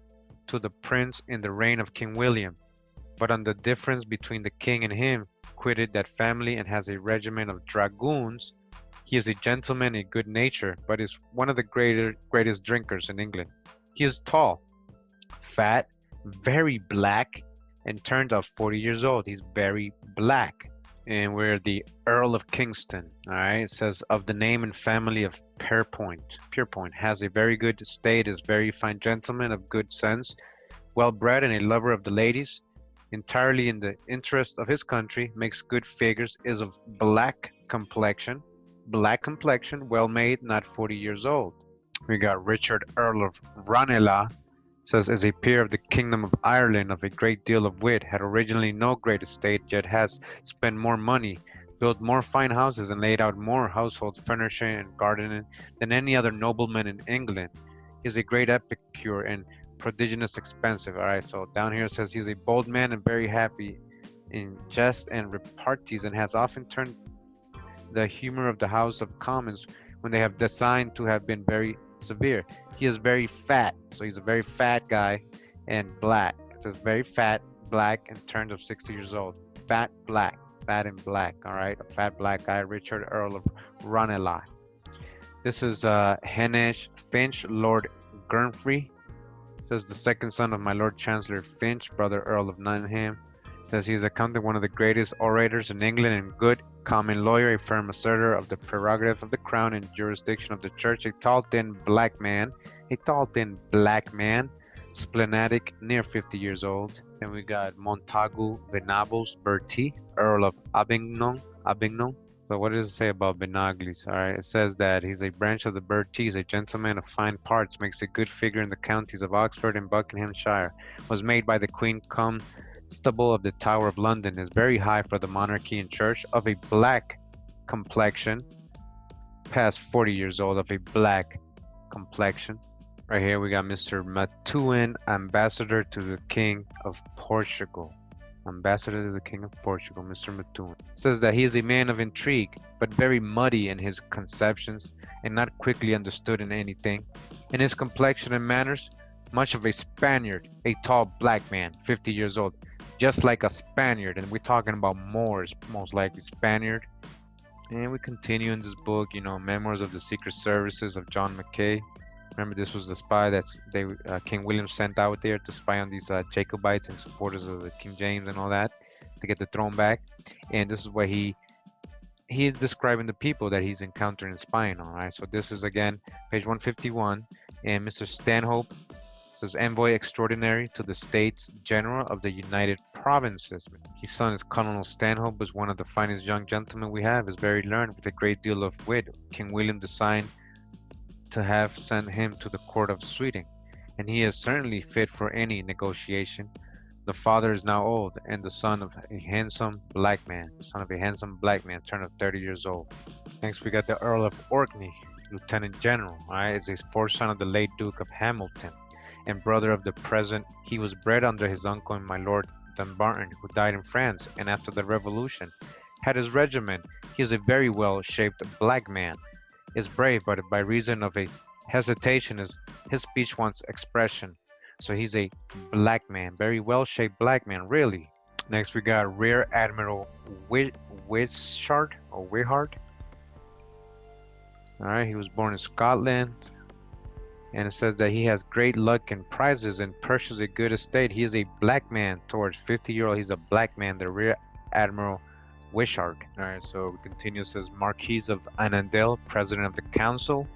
[SPEAKER 4] to the prince in the reign of King William, but on the difference between the king and him, quitted that family and has a regiment of dragoons. He is a gentleman in good nature, but is one of the greatest drinkers in England. He is tall, fat, very black, and turned out 40 years old. He's very black. And we're the Earl of Kingston. All right, it says of the name and family of Pierpoint. Pierpoint has a very good estate, is very fine gentleman of good sense, well bred and a lover of the ladies, entirely in the interest of his country, makes good figures, is of black complexion, well made, not 40 years old. We got Richard, Earl of Ranelagh. Says is a peer of the kingdom of Ireland, of a great deal of wit, had originally no great estate, yet has spent more money, built more fine houses, and laid out more household furnishing and gardening than any other nobleman in England. He is a great epicure and prodigious expensive. All right, so down here it says he's a bold man and very happy in jest and repartees, and has often turned the humor of the House of Commons when they have designed to have been very severe. He is very fat, so he's a very fat guy and black. It says very fat, black, and turned of 60 years old. Fat, black, fat and black. All right, a fat black guy, Richard, Earl of Ranelagh. This is Henish Finch, Lord Gurnfrey. Says the second son of my Lord Chancellor Finch, brother Earl of Nottingham. Says he is accounted one of the greatest orators in England and good common lawyer, a firm asserter of the prerogative of the crown and jurisdiction of the church, a tall, thin, black man, splenetic, near 50 years old. Then we got Montagu Venables Bertie, Earl of Abingdon. So what does it say about Benaglis? All right, it says that he's a branch of the Berties, a gentleman of fine parts, makes a good figure in the counties of Oxford and Buckinghamshire, was made by the Queen Constable of the Tower of London, is very high for the monarchy and church, of a black complexion, past 40 years old, of a black complexion. Right here we got Mr. Matuin, ambassador to the King of Portugal. Ambassador to the King of Portugal, Mr. Matuin. Says that he is a man of intrigue, but very muddy in his conceptions and not quickly understood in anything. In his complexion and manners, much of a Spaniard, a tall black man, 50 years old, just like a Spaniard, and we're talking about Moors, most likely Spaniard. And we continue in this book, Memoirs of the Secret Services of John Mackay. Remember, this was the spy that King William sent out there to spy on these Jacobites and supporters of the King James and all that to get the throne back. And this is where he he's describing the people that he's encountering and spying on, right? So this is again page 151, and Mr. Stanhope says envoy extraordinary to the States General of the United Provinces. His son is Colonel Stanhope, is one of the finest young gentlemen we have, is very learned with a great deal of wit. King William designed to have sent him to the court of Sweden, and he is certainly fit for any negotiation. The father is now old, and the son of a handsome black man, turned of 30 years old. Next, we got the Earl of Orkney, Lieutenant General. All right, is a fourth son of the late Duke of Hamilton, and brother of the present. He was bred under his uncle and my Lord Dumbarton, who died in France, and after the Revolution had his regiment. He is a very well-shaped black man. Is brave, but by reason of a hesitation, his speech wants expression. So he's a black man, very well-shaped black man, really. Next, we got Rear Admiral Wishart or Wihart. All right, he was born in Scotland, and it says that he has great luck and prizes and purchased a good estate. He is a black man towards 50-year-old. He's a black man, the Rear Admiral Wishart. All right, so we continue. It says Marquis of Annandale, President of the Council,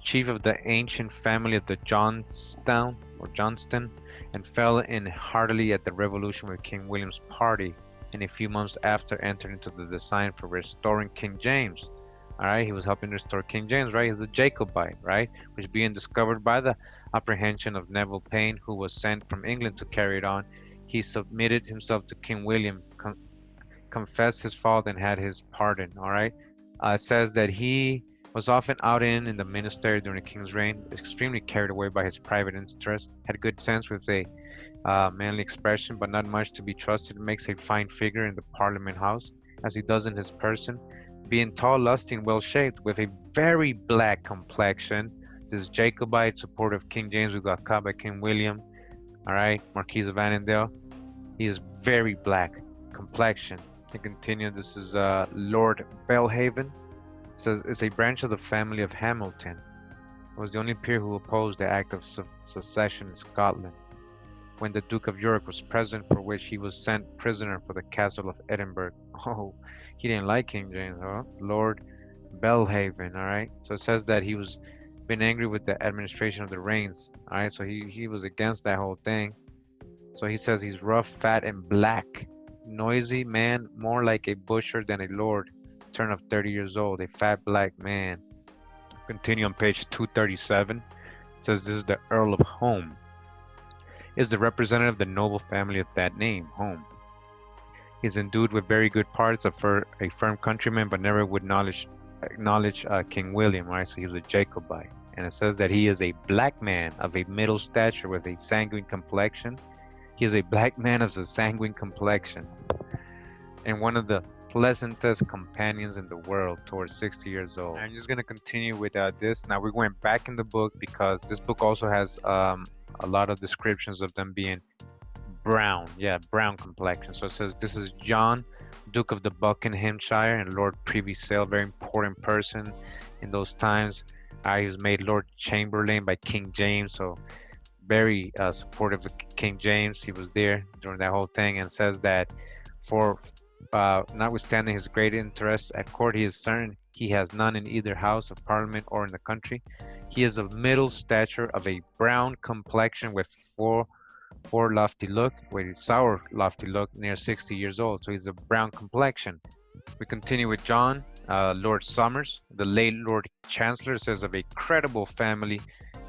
[SPEAKER 4] chief of the ancient family of the Johnston, and fell in heartily at the revolution with King William's party, and a few months after entered into the design for restoring King James. All right, he was helping restore King James, right? He's a Jacobite, right? Which being discovered by the apprehension of Neville Payne, who was sent from England to carry it on, he submitted himself to King William, confessed his fault, and had his pardon. All right, it says that he was often out in the ministry during the king's reign, extremely carried away by his private interest, had good sense with a manly expression, but not much to be trusted, makes a fine figure in the Parliament House, as he does in his person, being tall, lusty, and well-shaped, with a very black complexion. This Jacobite supporter of King James, who got caught by King William, all right, Marquis of Annandale. He is very black complexion. To continue, this is Lord Belhaven. It says it's a branch of the family of Hamilton. It was the only peer who opposed the Act of Secession in Scotland, when the Duke of York was present, for which he was sent prisoner for the castle of Edinburgh. Oh, he didn't like King James, huh? Lord Belhaven, all right? So it says that he was been angry with the administration of the reigns, all right? So he was against that whole thing. So he says he's rough, fat, and black, noisy man, more like a butcher than a lord, turn of 30 years old, a fat black man. Continue on page 237. It says this is the Earl of Home. Is the representative of the noble family of that name, Home. He is endued with very good parts, a firm countryman, but never would acknowledge King William, right? So he was a Jacobite. And it says that he is a black man of a middle stature with a sanguine complexion. He is a black man of a sanguine complexion, and one of the pleasantest companions in the world, towards 60 years old. I'm just going to continue with this. Now we're going back in the book, because this book also has a lot of descriptions of them being brown. Yeah, brown complexion. So it says this is John, Duke of the Buckinghamshire, and Lord Privy Seal, very important person in those times. He was made Lord Chamberlain by King James, so very supportive of King James. He was there during that whole thing, and says that for notwithstanding his great interest at court, he is certain he has none in either house of parliament or in the country. He is of middle stature, of a brown complexion, with lofty look, with a sour lofty look, near 60 years old. So he's a brown complexion. We continue with John, Lord Somers, the late Lord Chancellor, says of a credible family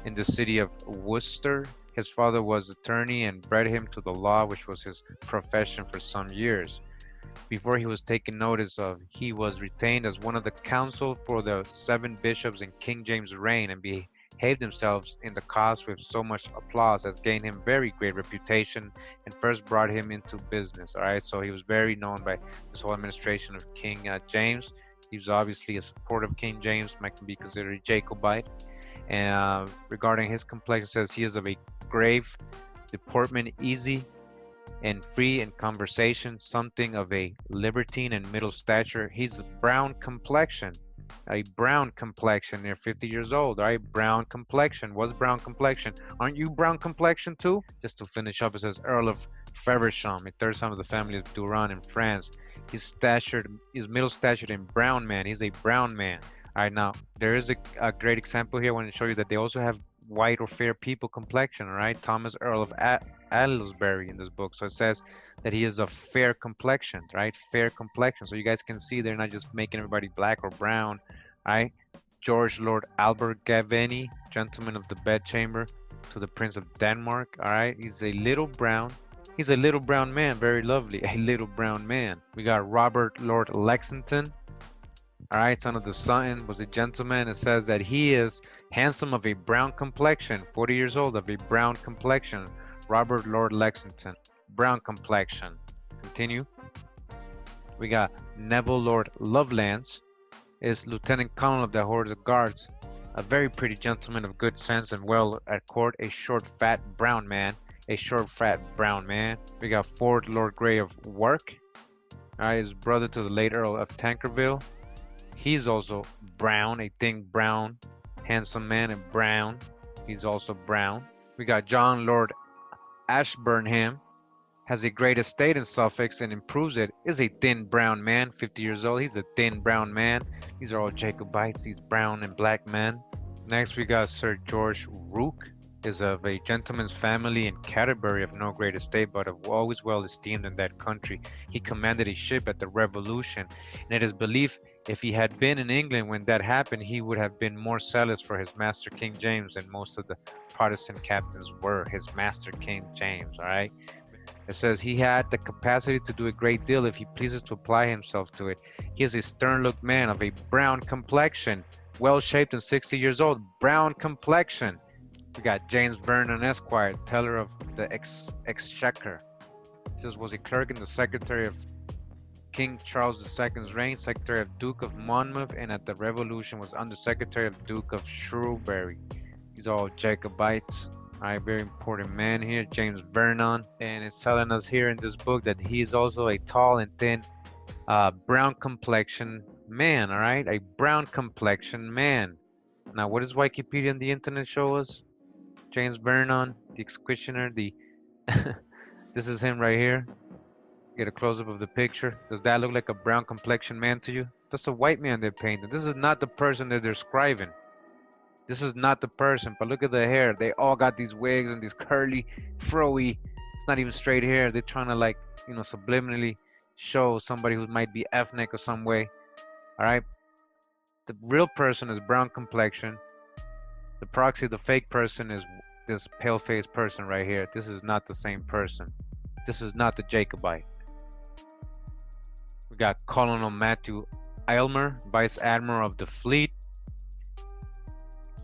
[SPEAKER 4] in the city of Worcester. His father was attorney and bred him to the law, which was his profession for some years. Before he was taken notice of, he was retained as one of the council for the 7 bishops in King James' reign, and behaved themselves in the cause with so much applause as gained him very great reputation, and first brought him into business. All right, so he was very known by this whole administration of King James. He was obviously a supporter of King James, might be considered a Jacobite. And regarding his complexion, says he is of a grave deportment, easy and free in conversation, something of a libertine and middle stature. He's a brown complexion, near 50 years old. All right, brown complexion. What's brown complexion? Aren't you brown complexion too? Just to finish up, it says Earl of Feversham, a third son of the family of Durand in France. He's middle statured and brown man. He's a brown man. All right, now there is a great example here. I want to show you that they also have white or fair people complexion. All right, Thomas Earl of Aylesbury in this book. So it says that he is of fair complexion, right? Fair complexion. So you guys can see they're not just making everybody black or brown, right? George Lord Abergavenny, gentleman of the bedchamber to the Prince of Denmark. All right, he's a little brown man, very lovely, a little brown man. We got Robert Lord Lexington, all right, son of the Sutton, was a gentleman. It says that he is handsome, of a brown complexion, 40 years old, of a brown complexion. Robert Lord Lexington, brown complexion. Continue. We got Neville Lord Lovelace, is Lieutenant Colonel of the Horse of Guards, a very pretty gentleman of good sense and well at court, a short, fat, brown man. A short, fat, brown man. We got Ford Lord Grey of Wark, all right, his brother to the late Earl of Tankerville. He's also brown, a thin, brown, handsome man, and brown. He's also brown. We got John Lord Ashburnham, has a great estate in Suffolk and improves it, is a thin, brown man, 50 years old. He's a thin, brown man. These are all Jacobites, these brown and black men. Next, we got Sir George Rook, is of a gentleman's family in Canterbury, of no great estate, but of always well esteemed in that country. He commanded a ship at the Revolution, and it is believed if he had been in England when that happened, he would have been more zealous for his master King James than most of the Protestant captains were. His master King James, all right? It says he had the capacity to do a great deal if he pleases to apply himself to it. He is a stern-looked man of a brown complexion, well-shaped and 60 years old, brown complexion. We got James Vernon Esquire, teller of the Exchequer. This was a clerk in the secretary of King Charles II's reign, secretary of Duke of Monmouth, and at the Revolution was undersecretary of Duke of Shrewsbury. These are all Jacobites. All right, very important man here, James Vernon. And it's telling us here in this book that he is also a tall and thin, brown complexion man, all right? A brown complexion man. Now, what does Wikipedia and the internet show us? James Vernon, the executioner, this is him right here. Get a close-up of the picture. Does that look like a brown complexion man to you? That's a white man they're painting. This is not the person that they're describing. This is not the person, but look at the hair. They all got these wigs and these curly, froey, it's not even straight hair. They're trying to, like, you know, subliminally show somebody who might be ethnic or some way. All right? The real person is brown complexion. The proxy, the fake person, is this pale-faced person right here. This is not the same person. This is not the Jacobite. We got Colonel Matthew Aylmer, Vice Admiral of the Fleet.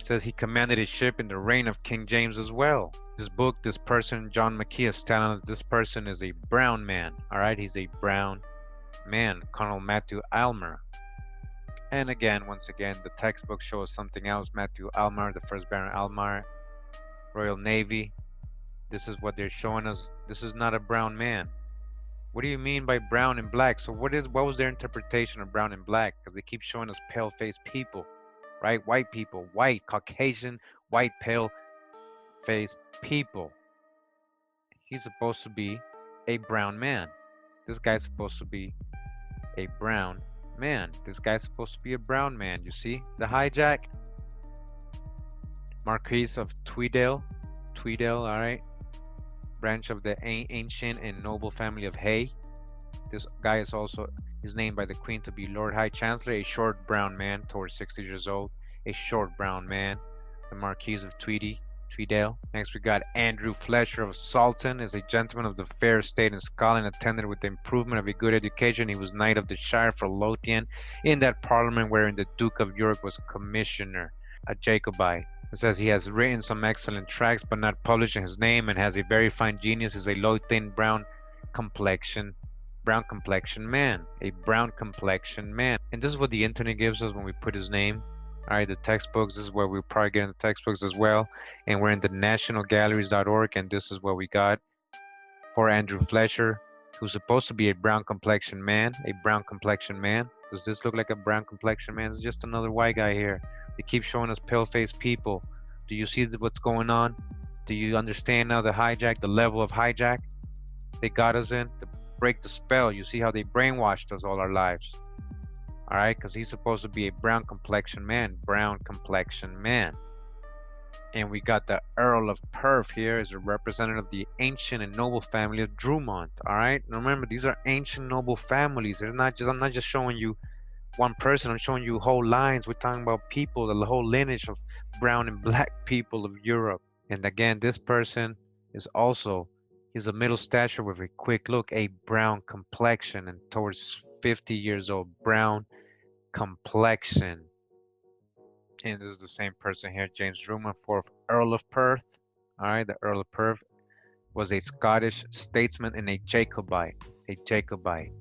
[SPEAKER 4] It says he commanded a ship in the reign of King James as well. This book, this person, John McKee, is telling us this person is a brown man. All right, he's a brown man, Colonel Matthew Aylmer. And again, once again, the textbook shows something else. Matthew Aylmer, the first Baron Aylmer, Royal Navy. This is what they're showing us. This is not a brown man. What do you mean by brown and black? So what was their interpretation of brown and black? Because they keep showing us pale-faced people, right? White people, white, Caucasian, white, pale-faced people. He's supposed to be a brown man. This guy's supposed to be a brown man. This guy's supposed to be a brown man. You see the hijack? Marquis of Tweedale, all right? Branch of the ancient and noble family of Hay. This guy is also named by the Queen to be Lord High Chancellor, a short brown man towards 60 years old, a short brown man, the Marquis of Tweedale. Next we got Andrew Fletcher of Salton, is a gentleman of the fair estate in Scotland, attended with the improvement of a good education. He was Knight of the Shire for Lothian in that parliament wherein the Duke of York was commissioner, a Jacobite. It says he has written some excellent tracts but not published in his name, and has a very fine genius, is a low, thin, brown complexion man, a brown complexion man. And this is what the internet gives us when we put his name. All right, the textbooks, this is where we'll probably get in the textbooks as well. And we're in the nationalgalleries.org, and this is what we got for Andrew Fletcher, who's supposed to be a brown complexion man, Does this look like a brown complexion man? It's just another white guy here. They keep showing us pale-faced people. Do you see what's going on? Do you understand now the hijack, the level of hijack? they got us in to break the spell. You see how they brainwashed us all our lives. All right, because he's supposed to be a brown complexion man, And we got the Earl of Perth here as a representative of the ancient and noble family of Drummond. All right, remember these are ancient noble families. They're not just. I'm not just showing you one person. I'm showing you whole lines. We're talking about people, the whole lineage of brown and black people of Europe. And again, this person is also, he's a middle stature with a quick look, a brown complexion, and towards 50 years old, brown complexion. And this is the same person here, James Drummond, 4th Earl of Perth. All right, the Earl of Perth was a Scottish statesman and a Jacobite. A Jacobite.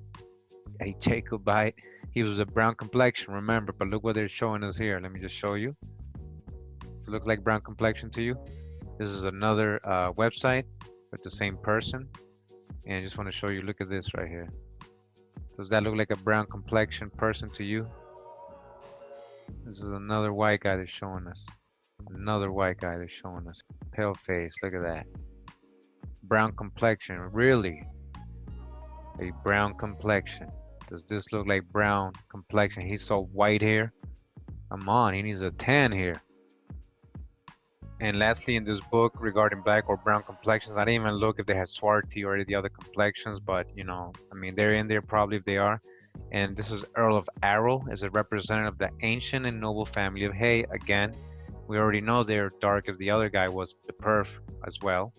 [SPEAKER 4] A Jacobite. He was a brown complexion, remember, but look what they're showing us here. Let me just show you. Does it look like brown complexion to you? This is another website with the same person. And I just want to show you, look at this right here. Does that look like a brown complexion person to you? This is another white guy they're showing us. Another white guy they're showing us. Pale face, look at that. Brown complexion, really? A brown complexion. Does this look like brown complexion? He's so white here. Come on, he needs a tan here. And lastly, in this book regarding black or brown complexions, I didn't even look if they had Swarthy or the other complexions, but you know, I mean, they're in there probably if they are. And this is Earl of Arrow, as a representative of the ancient and noble family of Hay. Again, we already know they're dark if the other guy was the Perth as well.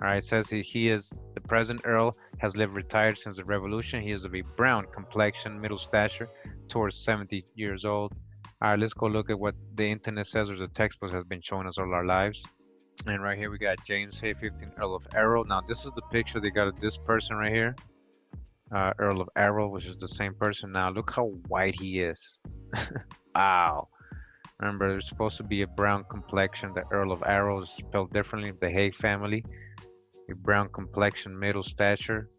[SPEAKER 4] All right, it says he is the present Earl, has lived retired since the Revolution. He is of a brown complexion, middle stature, towards 70 years old. All right, let's go look at what the internet says or the textbook has been showing us all our lives. And right here we got James Hay, 15th Earl of Arrow. Now this is the picture they got of this person right here. Earl of Arrow, which is the same person. Now look how white he is. Wow. Remember, there's supposed to be a brown complexion. The Earl of Arrow is spelled differently. The Hay family. A brown complexion, middle stature.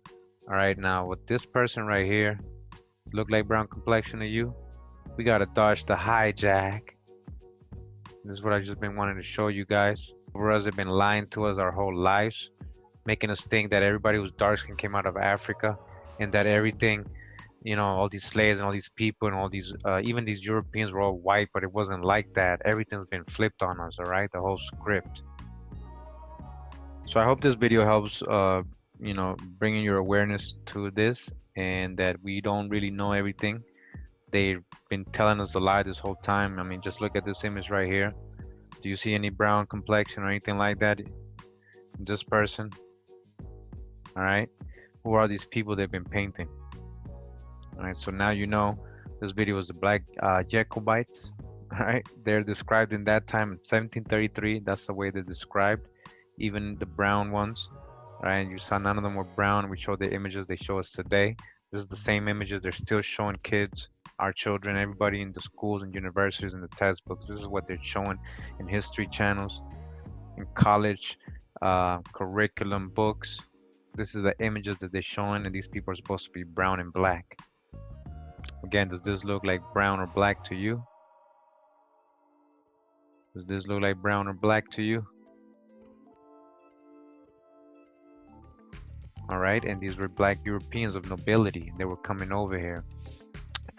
[SPEAKER 4] All right, now with this person right here, look like brown complexion to you? We gotta dodge the hijack. This is what I've just been wanting to show you guys. Whereas they've been lying to us our whole lives, making us think that everybody who's dark skin came out of Africa, and that everything, you know, all these slaves and all these people and all these, even these Europeans were all white, but it wasn't like that. Everything's been flipped on us, all right? The whole script. So I hope this video helps, you know, bringing your awareness to this, and that we don't really know everything. They've been telling us a lie this whole time. I mean, just look at this image right here. Do you see any brown complexion or anything like that? This person, all right? Who are these people they've been painting? All right, so now you know this video was the black Jacobites. All right, they're described in that time in 1733. That's the way they're described. Even the brown ones, all right? And you saw none of them were brown. We showed the images they show us today. This is the same images they're still showing kids, our children, everybody in the schools and universities and the textbooks. This is what they're showing in history channels, in college curriculum books. This is the images that they're showing, and these people are supposed to be brown and black. Again, does this look like brown or black to you? Does this look like brown or black to you? All right, and these were black Europeans of nobility. They were coming over here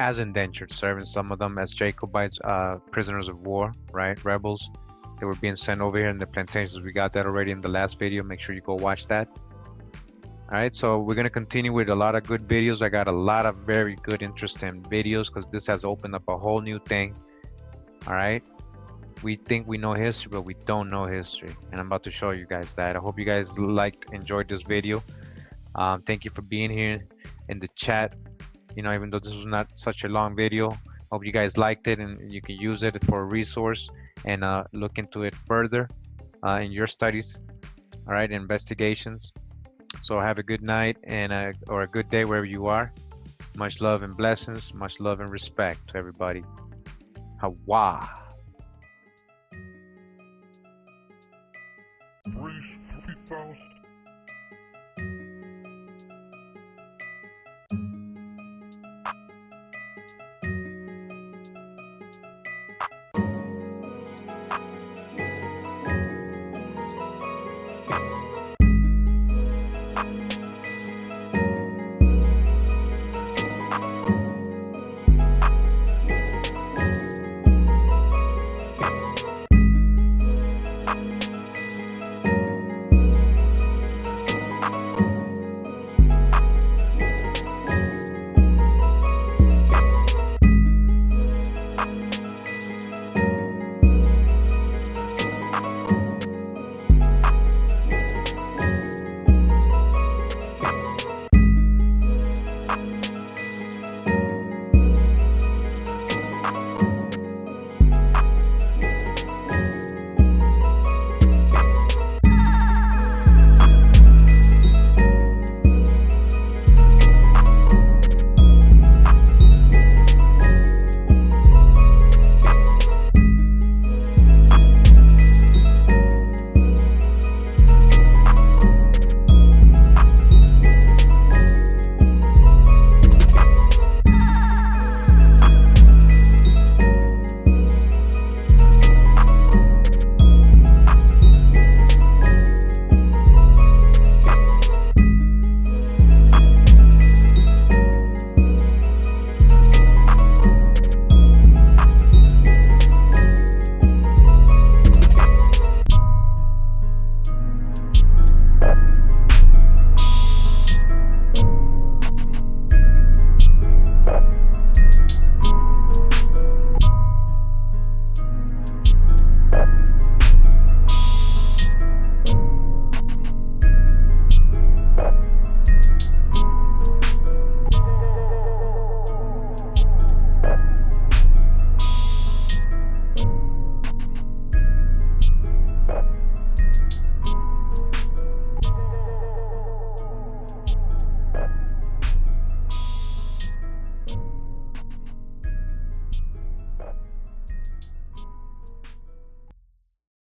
[SPEAKER 4] as indentured servants, some of them as Jacobites, prisoners of war, right? Rebels. They were being sent over here in the plantations. We got that already in the last video. Make sure you go watch that. All right, so we're gonna continue with a lot of good videos. I got a lot of very good, interesting videos because this has opened up a whole new thing. All right, we think we know history, but we don't know history, and I'm about to show you guys that. I hope you guys enjoyed this video. Thank you for being here in the chat. You know, even though this was not such a long video, hope you guys liked it and you can use it for a resource and look into it further in your studies. All right, investigations. So have a good night and or a good day wherever you are. Much love and blessings. Much love and respect to everybody. Hawa.
[SPEAKER 5] 3,000.